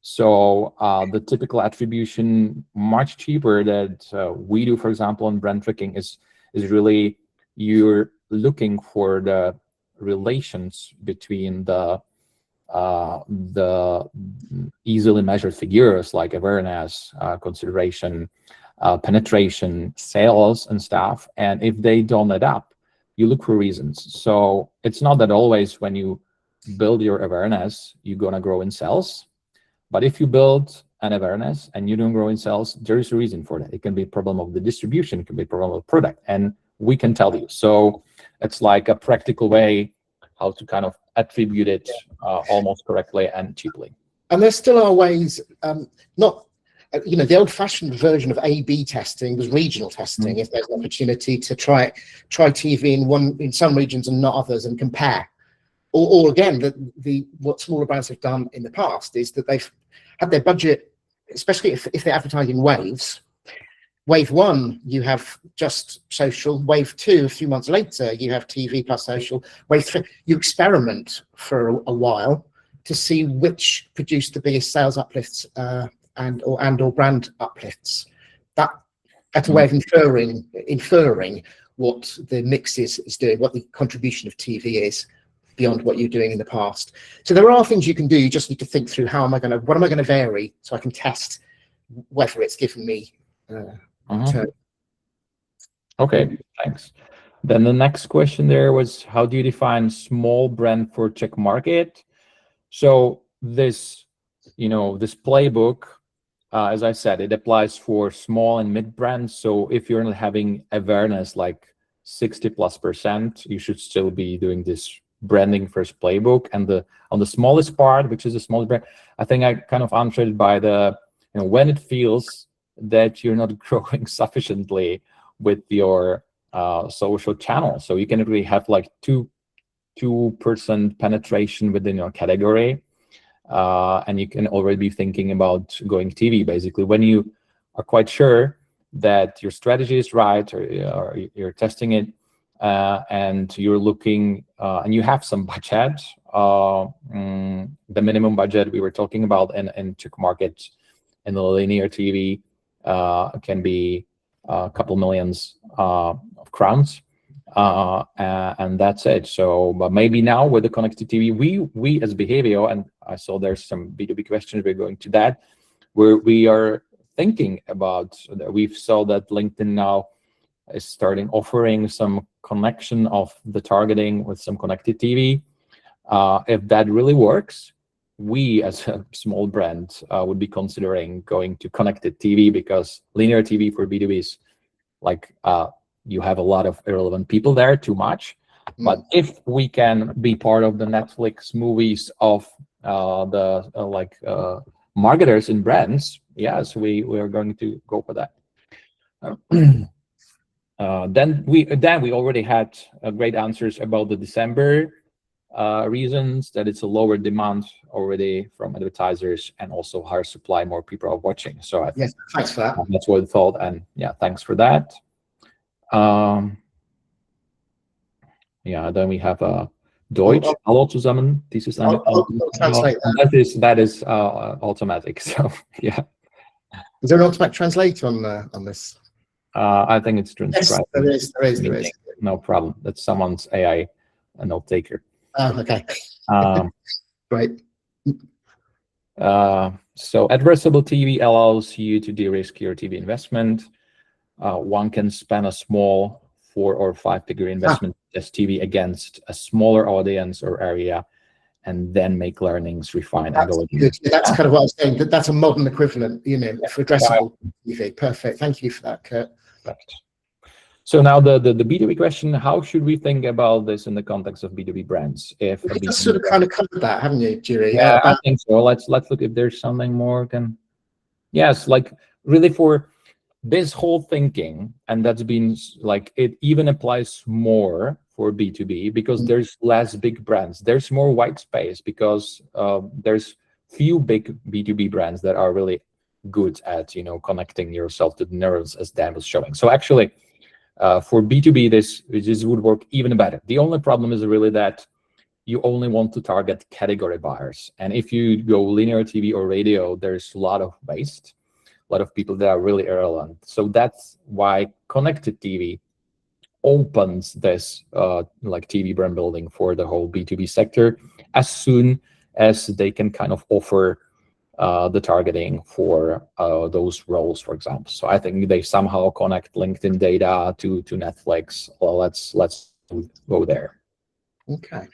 So the typical attribution, much cheaper that we do, for example, on brand tracking is really you're looking for the relations between the easily measured figures like awareness, consideration, penetration, sales, and stuff. And if they don't add up, you look for reasons. So it's not that always when you build your awareness, you're gonna grow in sales. But if you build an awareness and you don't grow in sales, there is a reason for that. It can be a problem of the distribution, it can be a problem of the product, and we can tell you. So it's like a practical way how to kind of attribute it almost correctly and cheaply. And there still are ways, not, the old-fashioned version of A/B testing was regional testing. If there's an opportunity to try TV in some regions and not others, and compare. Or again, what smaller brands have done in the past is that they've had their budget, especially if they're advertising waves. Wave 1, you have just social. Wave 2, a few months later, you have TV plus social. Wave 3, you experiment for a while to see which produce the biggest sales uplifts and/or brand uplifts. That's a way of inferring what the mix is doing, what the contribution of TV is beyond what you're doing in the past. So there are things you can do. You just need to think through what am I going to vary so I can test whether it's giving me. Okay, thanks. Then the next question there was, how do you define small brand for Czech market? So this, this playbook, as I said, it applies for small and mid brands. So if you're not having awareness like 60+%, you should still be doing this branding first playbook. And on the smallest part, which is the smallest brand, I think I kind of answered it by the, when it feels that you're not growing sufficiently with your social channel. So you can really have like 2% penetration within your category, and you can already be thinking about going TV. Basically, when you are quite sure that your strategy is right, or you're testing it, and you're looking, and you have some budget, the minimum budget we were talking about in Czech market in the linear TV can be a couple millions of crowns. And that's it. So, but maybe now with the connected TV, we as Behavio, and I saw there's some B2B questions, we're going to that, where we are thinking about, we saw that LinkedIn now is starting offering some connection of the targeting with some connected TV. If that really works, we as a small brand would be considering going to connected TV, because linear TV for B2B is like, you have a lot of irrelevant people there, too much. But if we can be part of the Netflix movies of the marketers in brands, yes, we are going to go for that. Then we already had great answers about the December reasons, that it's a lower demand already from advertisers, and also higher supply, more people are watching. So yes, thanks for that. That's what I thought, and yeah, thanks for that. Yeah, then we have Deutsch. Hallo zusammen. This is translate that is automatic. So yeah. Is there an automatic translate on this? I think it's transcribed. Yes, there is. No problem. That's someone's AI note taker. Oh, okay. Great. So addressable TV allows you to de-risk your TV investment. One can spend a small 4 or 5 figure investment as TV against a smaller audience or area, and then make learnings, refine, and go. That's kind of what I was saying. That's a modern equivalent, for addressable TV. Perfect. Thank you for that, Kurt. Perfect. So now the B2B question: how should we think about this in the context of B2B brands? If you sort of kind of covered that, haven't you, Jiri? Yeah, I think so. Let's look if there's something more. Yes, like really for this whole thinking, and that's been like, it even applies more for B2B, because there's less big brands. There's more white space, because there's few big B2B brands that are really good at connecting yourself to the nerves, as Dan was showing. So actually, for B2B, this would work even better. The only problem is really that you only want to target category buyers, and if you go linear TV or radio, there's a lot of waste. A lot of people that are really irrelevant. So that's why connected TV opens this like TV brand building for the whole B2B sector, as soon as they can kind of offer the targeting for those roles, for example. So I think they somehow connect LinkedIn data to Netflix. Well, let's go there. Okay.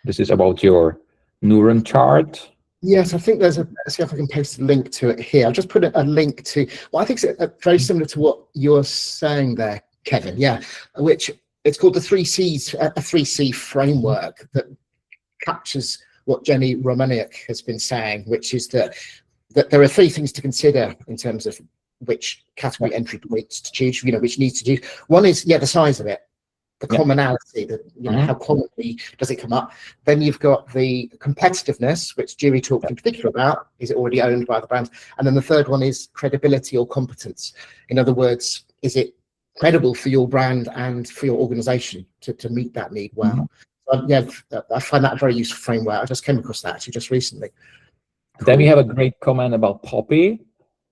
This is about your neuron chart. Yes, I think let's see if I can paste a link to it here. I'll just put a link to, well, I think it's very similar to what you're saying there, Kevin. Yeah, which it's called the 3Cs, a 3C framework that captures what Jenny Romaniuk has been saying, which is that there are 3 things to consider in terms of which category entry points to choose, which needs to do. One is, the size of it, the commonality, how commonly does it come up. Then you've got the competitiveness, which Jerry talked in particular about. Is it already owned by the brand? And then the third one is credibility or competence. In other words, is it credible for your brand and for your organization to meet that need well? I find that a very useful framework. I just came across that actually just recently. Then we have a great comment about Poppy.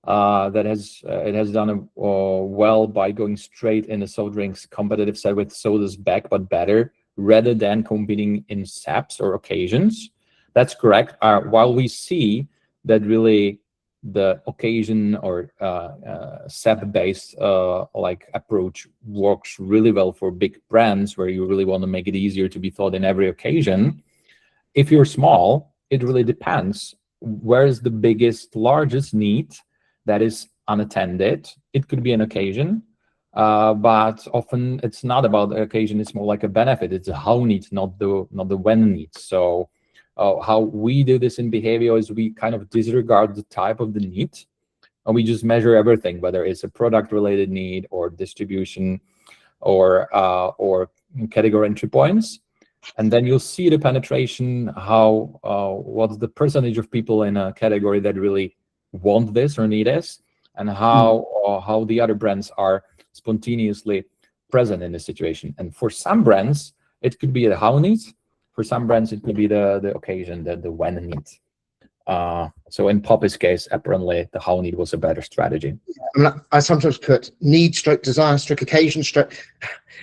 That it has done well by going straight in the soft drinks competitive set with sodas back but better, rather than competing in SAPs or occasions. That's correct. While we see that really the occasion or SAP-based approach works really well for big brands where you really want to make it easier to be thought in every occasion. If you're small, it really depends. Where is the biggest, largest need that is unattended? It could be an occasion, but often it's not about the occasion. It's more like a benefit. It's a how need, not the when need. So how we do this in behavior is we kind of disregard the type of the need, and we just measure everything, whether it's a product related need or distribution or category entry points. And then you'll see the penetration, what's the percentage of people in a category that really want this or need this, and how the other brands are spontaneously present in the situation. And for some brands, it could be the how need. For some brands, it could be the occasion, the when need. So in Poppy's case, apparently the how need was a better strategy. I sometimes put need stroke desire stroke occasion stroke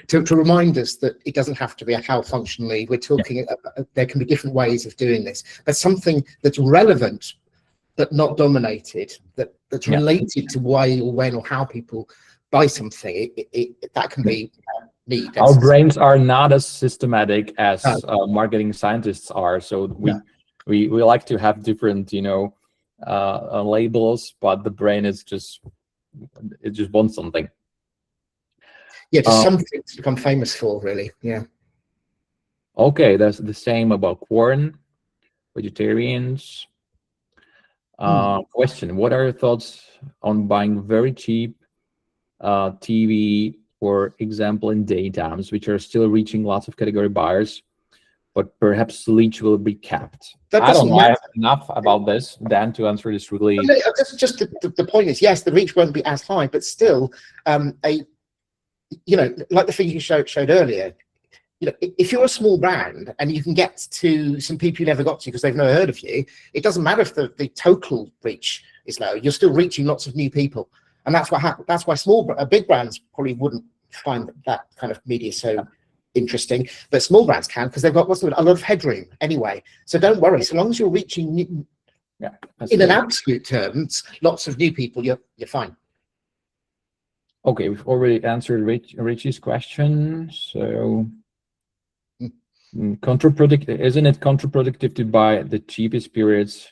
to remind us that it doesn't have to be a how functionally. We're talking, there can be different ways of doing this. But something that's relevant but not dominated, that's related to why or when or how people buy something, that can be need. Our brains are not as systematic as marketing scientists are, so we like to have different labels, but the brain is just wants something. Just something to become famous for, really. Okay, that's the same about corn, vegetarians. Question: what are your thoughts on buying very cheap TV, for example, in daytimes, which are still reaching lots of category buyers, but perhaps reach will be capped? I don't know. I have enough about this, Dan, to answer this really. Just the point is, yes, the reach won't be as high, but still, like the thing you showed earlier. If you're a small brand and you can get to some people you never got to because they've never heard of you, it doesn't matter if the total reach is low. You're still reaching lots of new people, and that's what happens. That's why big brands probably wouldn't find that kind of media so interesting, but small brands can, because they've got a lot of headroom anyway. So don't worry. So long as you're reaching in an absolute terms, lots of new people, you're fine. Okay, we've already answered Richie's question. So. Counterproductive, isn't it counterproductive to buy the cheapest periods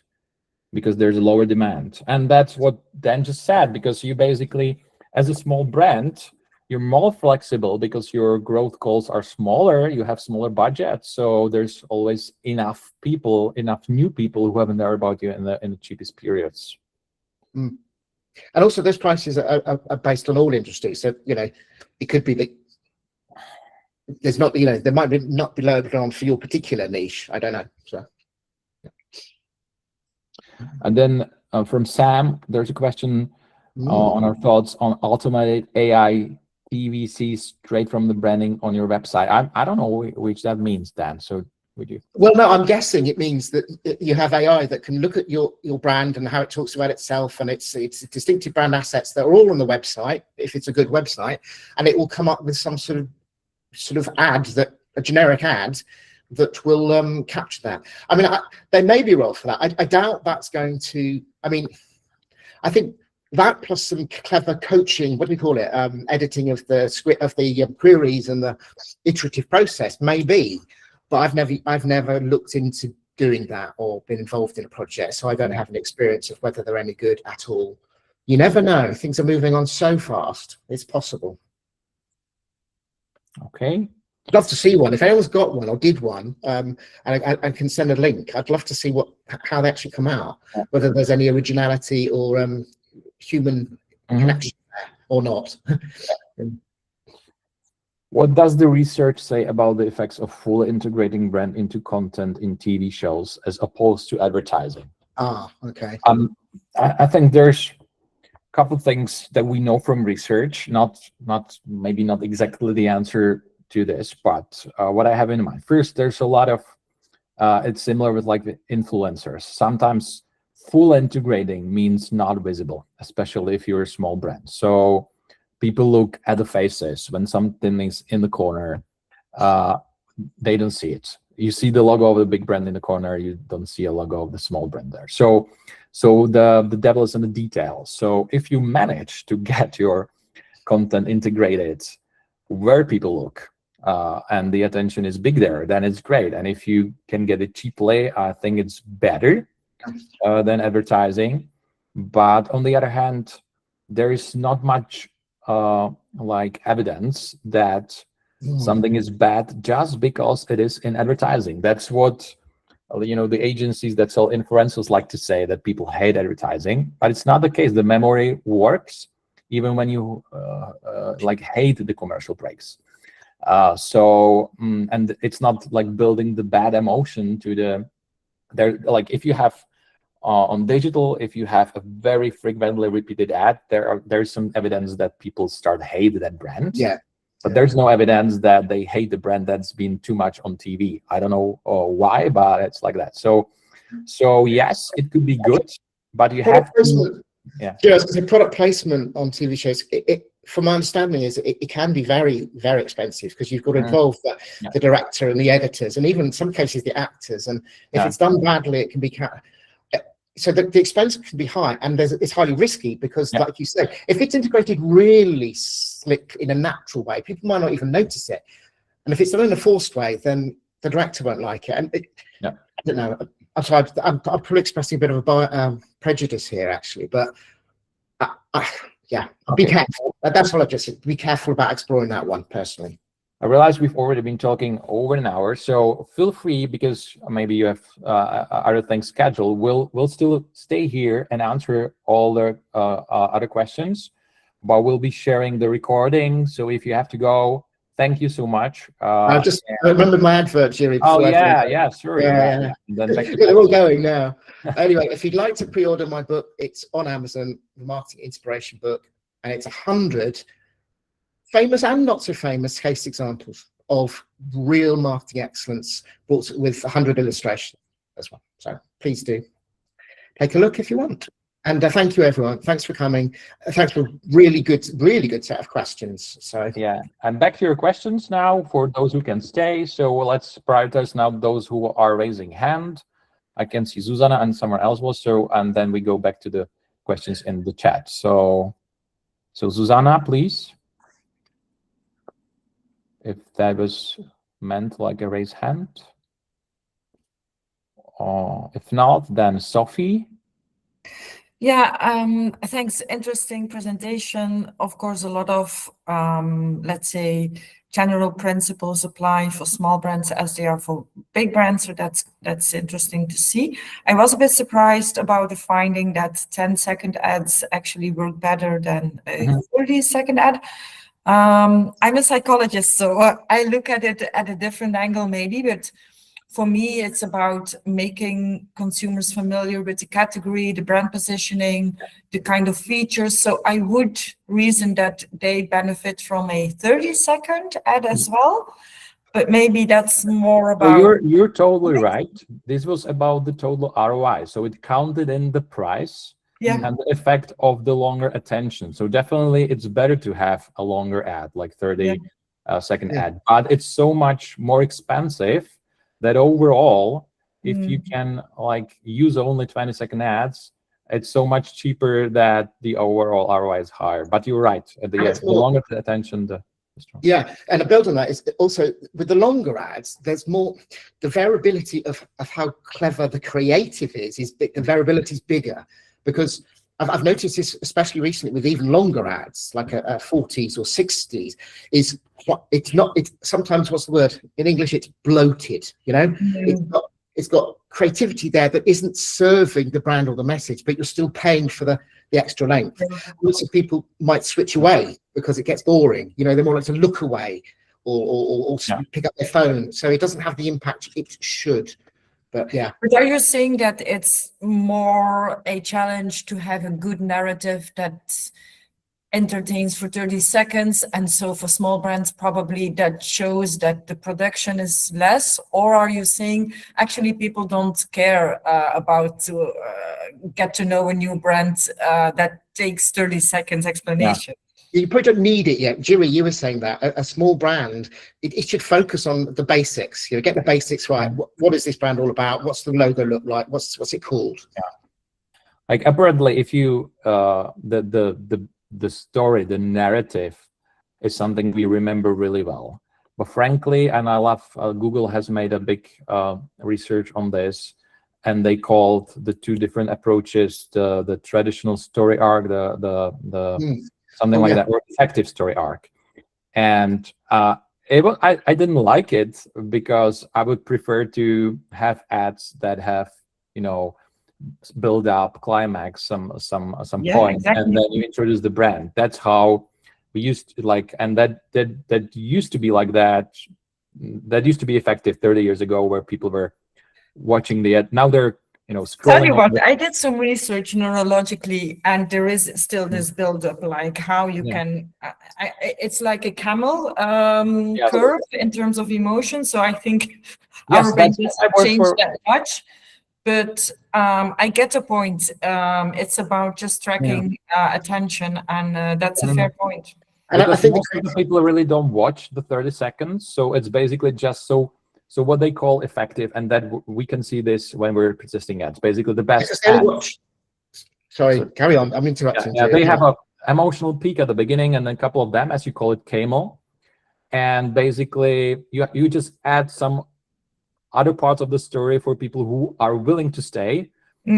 because there's a lower demand? And that's what Dan just said, because you basically, as a small brand, you're more flexible because your growth goals are smaller, you have smaller budgets, so there's always enough new people who haven't heard about you in the cheapest periods. And also those prices are based on all industries, so it could be that there's not, there might not be lower demand for your particular niche. I don't know. So, and then from Sam, there's a question on our thoughts on automated AI PVC straight from the branding on your website. I don't know which that means, Dan. So would you? Well, no, I'm guessing it means that you have AI that can look at your brand and how it talks about itself and its distinctive brand assets that are all on the website, if it's a good website, and it will come up with some sort of ad, a generic ad that will capture that. I mean, there may be a role for that. I doubt that's going to. I mean, I think that plus some clever coaching, what do we call it, editing of the script, of the queries and the iterative process, maybe but I've never looked into doing that or been involved in a project, so I don't have an experience of whether they're any good at all. You never know. Things are moving on so fast. It's possible. Okay. I'd love to see one. If anyone's got one or did one, and can send a link, I'd love to see how they actually come out, whether there's any originality or human connection there or not. What does the research say about the effects of fully integrating brand into content in TV shows as opposed to advertising? Okay. I think there's a couple of things that we know from research, maybe not exactly the answer to this, but what I have in mind. First, there's a lot of, it's similar with like the influencers. Sometimes full integrating means not visible, especially if you're a small brand. So people look at the faces when something is in the corner, they don't see it. You see the logo of the big brand in the corner, you don't see a logo of the small brand there. So the devil is in the details. So if you manage to get your content integrated where people look, and the attention is big there, then it's great. And if you can get it cheaply, I think it's better than advertising. But on the other hand, there is not much like evidence that something is bad just because it is in advertising. That's what the agencies that sell influencers like to say, that people hate advertising, but it's not the case. The memory works even when you like hate the commercial breaks. And it's not like building the bad emotion to like if you have on digital, if you have a very frequently repeated ad, there's some evidence that people start hate that brand. But there's no evidence that they hate the brand that's been too much on TV. I don't know why, but it's like that. So yes, it could be good, but you have to, the product placement on TV shows, from my understanding, is it can be very, very expensive because you've got to involve the director and the editors, and even in some cases the actors. And if it's done badly, it can be so the expense can be high, and it's highly risky because, like you said, if it's integrated really slick in a natural way, people might not even notice it. And if it's done in a forced way, then the director won't like it. And I don't know. I'm sorry, I'm probably expressing a bit of a prejudice here, actually, but be careful. That's what I just said. Be careful about exploring that one personally. I realize we've already been talking over an hour, so feel free, because maybe you have other things scheduled. We'll still stay here and answer all the other questions, but we'll be sharing the recording. So if you have to go, thank you so much. I remembered my advert, Jerry. Oh yeah, sure. Yeah. Then they're all going now. Anyway, if you'd like to pre-order my book, it's on Amazon, the Marketing Inspiration Book, and it's 100 famous and not so famous case examples of real marketing excellence, brought with 100 illustrations as well. So please do take a look if you want. And thank you, everyone. Thanks for coming. Thanks for really good set of questions. So yeah, and back to your questions now for those who can stay. So let's prioritize now those who are raising hand. I can see Susanna and someone else was, and then we go back to the questions in the chat. So Susanna, please. If that was meant like a raise hand. If not, then Sophie. Yeah, thanks. Interesting presentation. Of course, a lot of, let's say, general principles apply for small brands as they are for big brands. So that's interesting to see. I was a bit surprised about the finding that 10-second ads actually work better than a 30-second ad. I'm a psychologist, so I look at it at a different angle maybe, but for me, it's about making consumers familiar with the category, the brand positioning, the kind of features. So I would reason that they benefit from a 30-second ad as well, but maybe that's more about... So you're totally right. This was about the total ROI. So it counted in the price and the effect of the longer attention. So definitely it's better to have a longer ad, like 30-second ad, but it's so much more expensive that overall, if you can like use only 20-second ads, it's so much cheaper that the overall ROI is higher. But you're right. The longer the attention, the Yeah, and a build on that is also with the longer ads, there's more, the variability of how clever the creative is big, the variability is bigger, because I've noticed this, especially recently with even longer ads, like a 40s or 60s, is it's sometimes, what's the word in English? It's bloated, you know? It's got creativity there that isn't serving the brand or the message, but you're still paying for the extra length. Lots of people might switch away because it gets boring. You know, they're more like to look away or pick up their phone. So it doesn't have the impact it should. But yeah. But are you saying that it's more a challenge to have a good narrative that entertains for 30 seconds, and so for small brands probably that shows that the production is less? Or are you saying actually people don't care about to get to know a new brand that takes 30 seconds explanation? You probably don't need it yet. Jiri, you were saying that a small brand, it should focus on the basics. You know, get the basics right. What is this brand all about? What's the logo look like? What's it called? Like apparently, if you the story, the narrative is something we remember really well. But frankly, and I love Google has made a big research on this, and they called the two different approaches the traditional story arc, something like that, or effective story arc. And I didn't like it because I would prefer to have ads that have, you know, build up, climax, some point, exactly. and then you introduce the brand. That's how we used to like, and that used to be like that. That used to be effective 30 years ago, where people were watching the ad. Now they're, you know, scrolling. Tell you what, I did some research neurologically, and there is still this build-up, like how you can. It's like a camel curve in terms of emotion. So I think our brain doesn't change that much. But I get a point. It's about just tracking attention, and that's a fair point. And I think most of the people really don't watch the 30 seconds, so it's basically just so what they call effective, and that we can see this when we're persisting ads. Basically, the best ads. Sorry, carry on. I'm interrupting. Yeah, they have a emotional peak at the beginning, and then a couple of them, as you call it, camel, and basically you just add some other parts of the story for people who are willing to stay,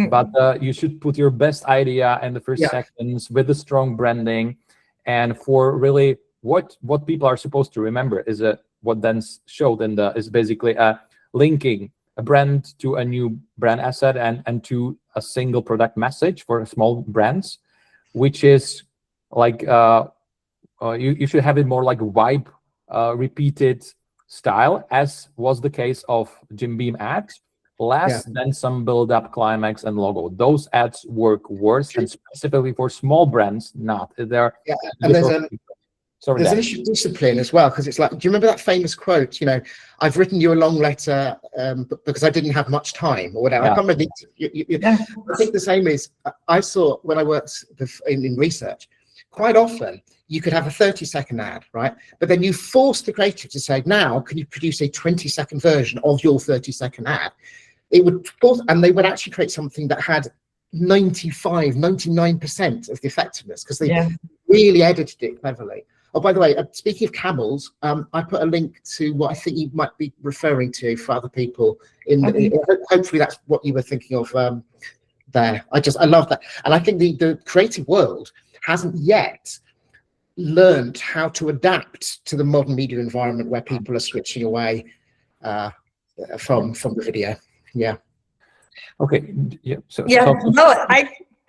but you should put your best idea in the first seconds with the strong branding, and for really what people are supposed to remember is what then showed in is basically linking a brand to a new brand asset and to a single product message for small brands, which is like you should have it more like vibe repeated style, as was the case of Jim Beam ads, less than some build-up, climax, and logo. Those ads work worse, and specifically for small brands, not. And there's an issue of discipline as well, because it's like, do you remember that famous quote? You know, I've written you a long letter because I didn't have much time, or whatever. I can't remember. I think the same is, I saw when I worked in research, quite often you could have a 30-second ad, right? But then you force the creative to say, now, can you produce a 20-second version of your 30-second ad? It would force, and they would actually create something that had 99% of the effectiveness, because they really edited it cleverly. Oh, by the way, speaking of camels, I put a link to what I think you might be referring to for other people. Hopefully that's what you were thinking of there. I love that. And I think the creative world hasn't yet learned how to adapt to the modern media environment where people are switching away from the video. Okay.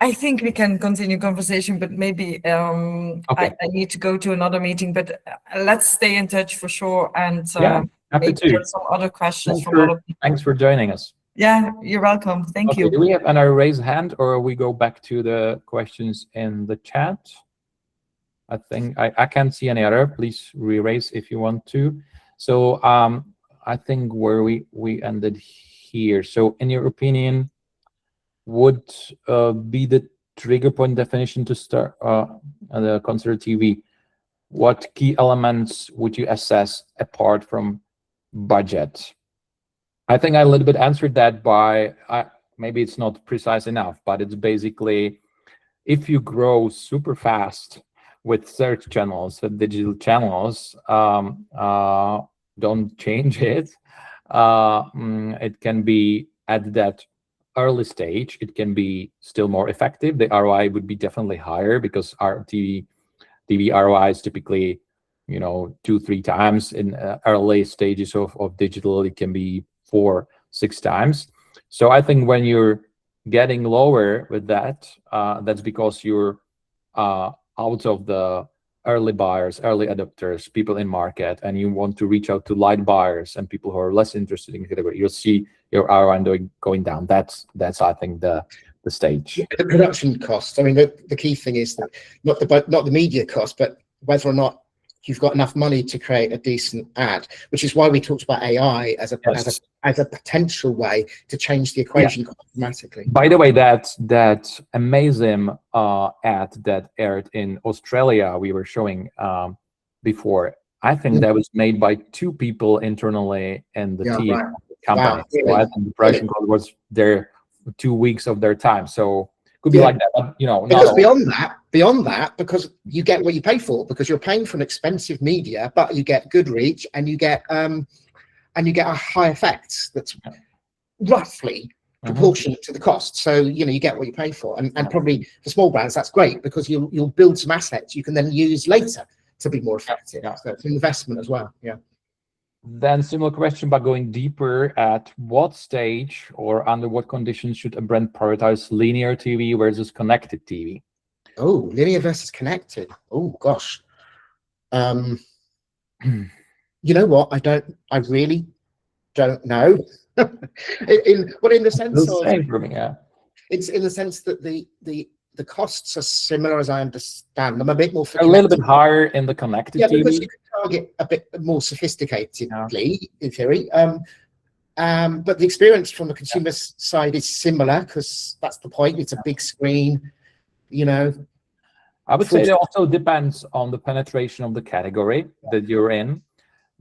I think we can continue conversation, but maybe I need to go to another meeting, but let's stay in touch for sure, and maybe get some other questions from other people. Thanks for joining us. Yeah, you're welcome. Thank you. Do we have a raised hand, or we go back to the questions in the chat? I think I can't see any other. Please re-raise if you want to. So I think where we ended here. So in your opinion, would be the trigger point definition to start consider TV? What key elements would you assess apart from budget? I think I a little bit answered that by maybe it's not precise enough, but it's basically if you grow super fast with search channels, with digital channels, don't change it. It can be at that early stage, it can be still more effective. The ROI would be definitely higher because our TV ROI is typically, 2-3 times. In early stages of digital, it can be 4-6 times. So I think when you're getting lower with that, that's because you're out of the early buyers, early adopters, people in market, and you want to reach out to light buyers and people who are less interested in the category. You'll see your ROI going down. That's I think the stage. The production costs. I mean, the key thing is that not the media cost, but whether or not you've got enough money to create a decent ad, which is why we talked about AI as a potential way to change the equation dramatically. By the way, that amazing ad that aired in Australia we were showing before, I think that was made by 2 people internally in the team of the company. Wow, so really? I think the production cost was there 2 weeks of their time. So could be like that, but because beyond that, because you get what you pay for, because you're paying for an expensive media, but you get good reach and you get a high effect that's roughly proportionate to the cost. So you get what you pay for, and probably for small brands that's great because you'll build some assets you can then use later to be more effective. So it's an investment as well. Then similar question, but going deeper, at what stage or under what conditions should a brand prioritize linear TV versus connected TV? Oh, linear versus connected. Oh gosh. You know what? I really don't know. in the sense of, same for me, yeah. It's in the sense that the costs are similar, as I understand. I'm a bit more a little bit higher in the connected TV. Because you can target a bit more sophisticatedly in theory. But the experience from the consumer side is similar because that's the point. It's a big screen, I would say it also depends on the penetration of the category that you're in,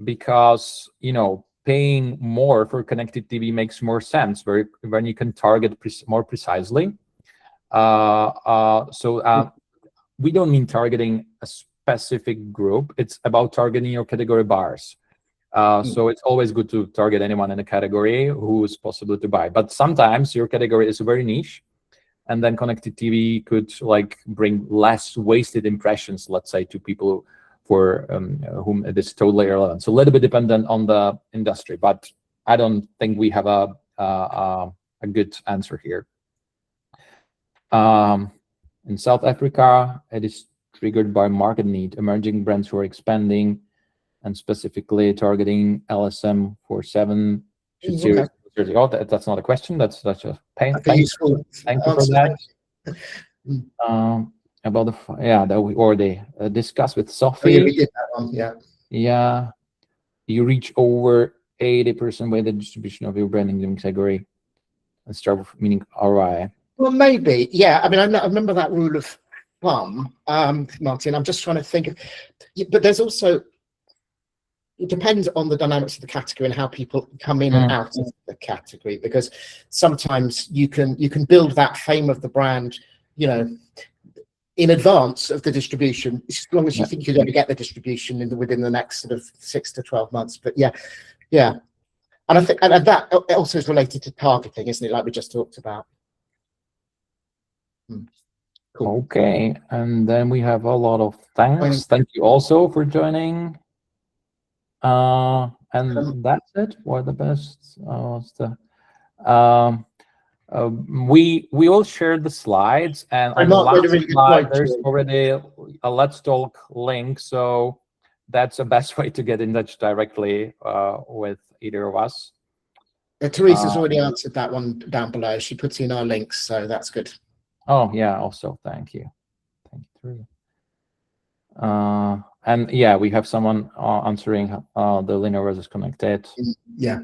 because paying more for connected TV makes more sense when you can target more precisely. We don't mean targeting a specific group. It's about targeting your category buyers. So it's always good to target anyone in a category who is possible to buy. But sometimes your category is very niche, and then connected TV could bring less wasted impressions, let's say, to people for whom it is totally irrelevant. So a little bit dependent on the industry, but I don't think we have a good answer here. In South Africa, it is triggered by market need. Emerging brands who are expanding and specifically targeting LSM for 7 should seriously. Oh, that's not a question. That's a pain. Thank you for that. About that we already discussed with Sophie. We did that one. Yeah. You reach over 80% by the distribution of your branding category and start with meaning ROI. Well, maybe, yeah. I mean, I remember that rule of thumb, Martin. I'm just trying to think. But there's also, it depends on the dynamics of the category and how people come in and out of the category. Because sometimes you can build that fame of the brand, in advance of the distribution, as long as you think you're going to get the distribution within the next sort of 6 to 12 months. But yeah. And I think and that also is related to targeting, isn't it? Like we just talked about. Cool. Okay, and then we have a lot of thanks. Thank you also for joining. And that's it. What the best? We will share the slides, and on the last slide there's already a Let's Talk link, so that's the best way to get in touch directly with either of us. Teresa's already answered that one down below. She puts in our links, so that's good. Oh yeah, also thank you, and yeah, we have someone answering the linear versus connected. Yeah.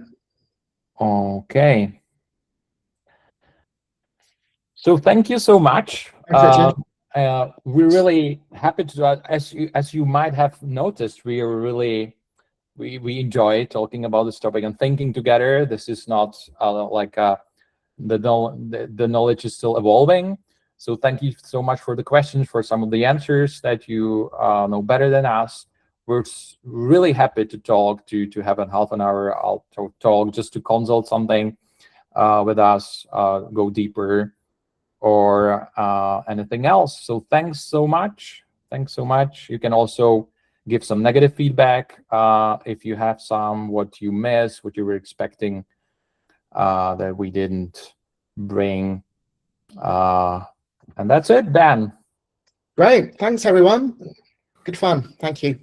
Okay. So thank you so much. We're really happy to, as you might have noticed, we enjoy talking about this topic and thinking together. This is not the knowledge is still evolving. So thank you so much for the questions, for some of the answers that you know better than us. We're really happy to talk, to have a half an hour talk, just to consult something with us, go deeper, or anything else. So thanks so much. Thanks so much. You can also give some negative feedback if you have some, what you missed, what you were expecting that we didn't bring. And that's it, Dan. Great. Thanks, everyone. Good fun. Thank you.